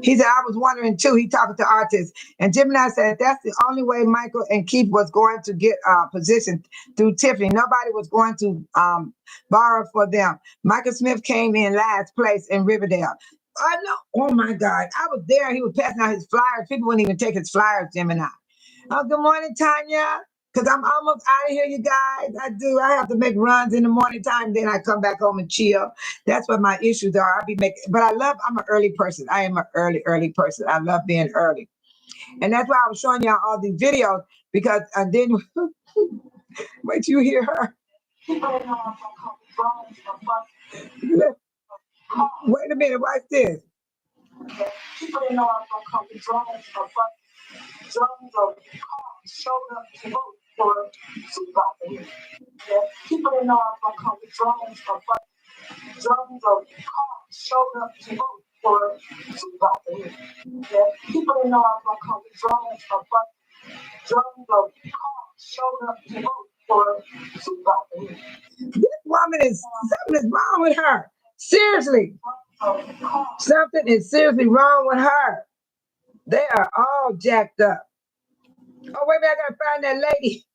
He said, I was wondering too. He talking to artists. And Gemini said, that's the only way Michael and Keith was going to get position through Tiffany. Nobody was going to borrow for them. Michael Smith came in last place in Riverdale. I know. Oh my God. I was there. He was passing out his flyers. People wouldn't even take his flyers, Gemini. Oh, good morning, Tanya. Because I'm almost out of here, you guys. I have to make runs in the morning time. Then I come back home and chill. That's what my issues are. I'm an early person. I am an early person. I love being early. And that's why I was showing y'all all these videos because then, wait till you hear her. Wait a minute, watch this. People didn't know I was going to come with drones of cars showed up to vote for supervisor. People didn't know I was going to come with drones of cars showed up to vote for supervisor. People didn't know I was going to come with drones of cars showed up to vote for supervisor. This woman something is wrong with her. Seriously. Something is seriously wrong with her. They are all jacked up. Oh, wait a minute, I gotta find that lady.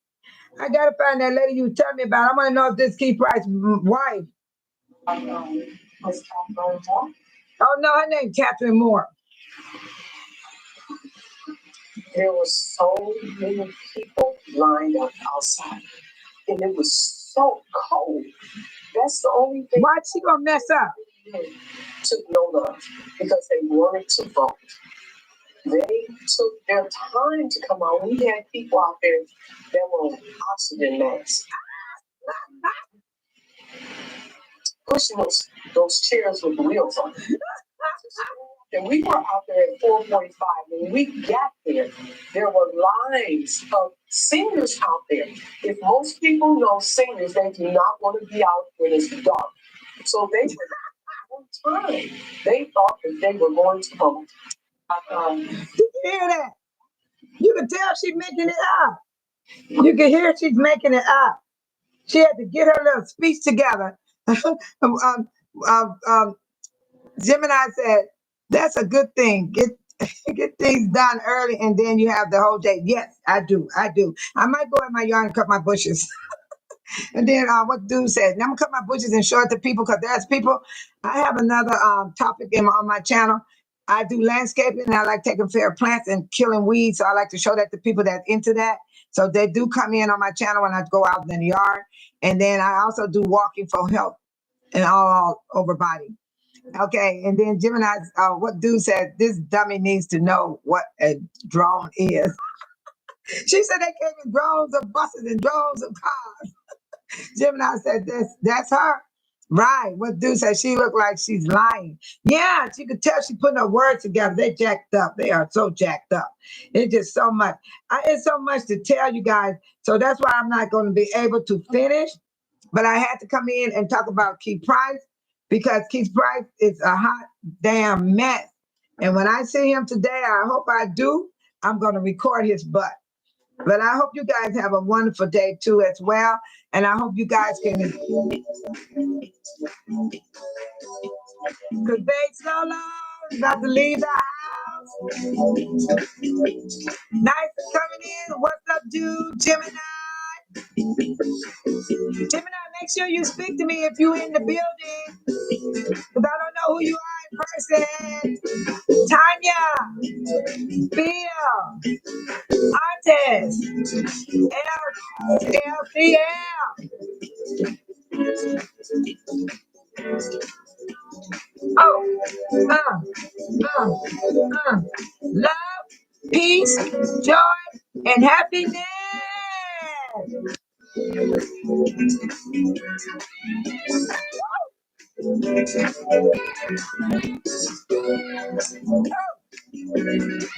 I gotta find that lady you tell me about. I want to know if this Keith Price's wife. Oh no, her name Catherine Moore. There were so many people lined up outside, and it was so cold. That's the only thing. Why'd she gonna mess up? Took no love because they wanted to vote. They took their time to come out. We had people out there that were on oxygen masks, pushing those chairs with wheels on. And we were out there at 4:45. When we got there were lines of seniors out there. If most people know seniors, they do not want to be out when it's dark. So they were on time. They thought that they were going to vote. Did you hear that? You can tell she's making it up. You can hear she's making it up. She had to get her little speech together. Gemini said, that's a good thing. Get things done early and then you have the whole day. Yes, I do. I might go in my yard and cut my bushes. And then what dude said, I'm gonna cut my bushes and show it to people because there's people. I have another topic on my channel. I do landscaping and I like taking care of plants and killing weeds. So I like to show that to people that's into that. So they do come in on my channel when I go out in the yard. And then I also do walking for health and all over body. Okay, and then Gemini, what dude said, this dummy needs to know what a drone is. She said they came in drones of buses and drones of cars. Gemini said, that's her. Right, what dude said, she looked like she's lying. Yeah, she could tell she putting her words together. They jacked up. They are so jacked up. It's just so much. It's so much to tell you guys. So that's why I'm not going to be able to finish. But I had to come in and talk about Keith Price because Keith Price is a hot damn mess. And when I see him today, I hope I do, I'm going to record his butt. But I hope you guys have a wonderful day too as well. And I hope you guys can. Good day, Solo. About to leave the house. Nice for coming in. What's up, dude? Gemini. Gemini, make sure you speak to me if you're in the building. Because I don't know who you are in person. Tanya, Bill, Artist, LCL. Oh, love, peace, joy, and happiness.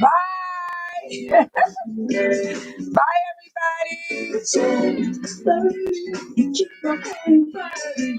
Bye. Bye, everybody.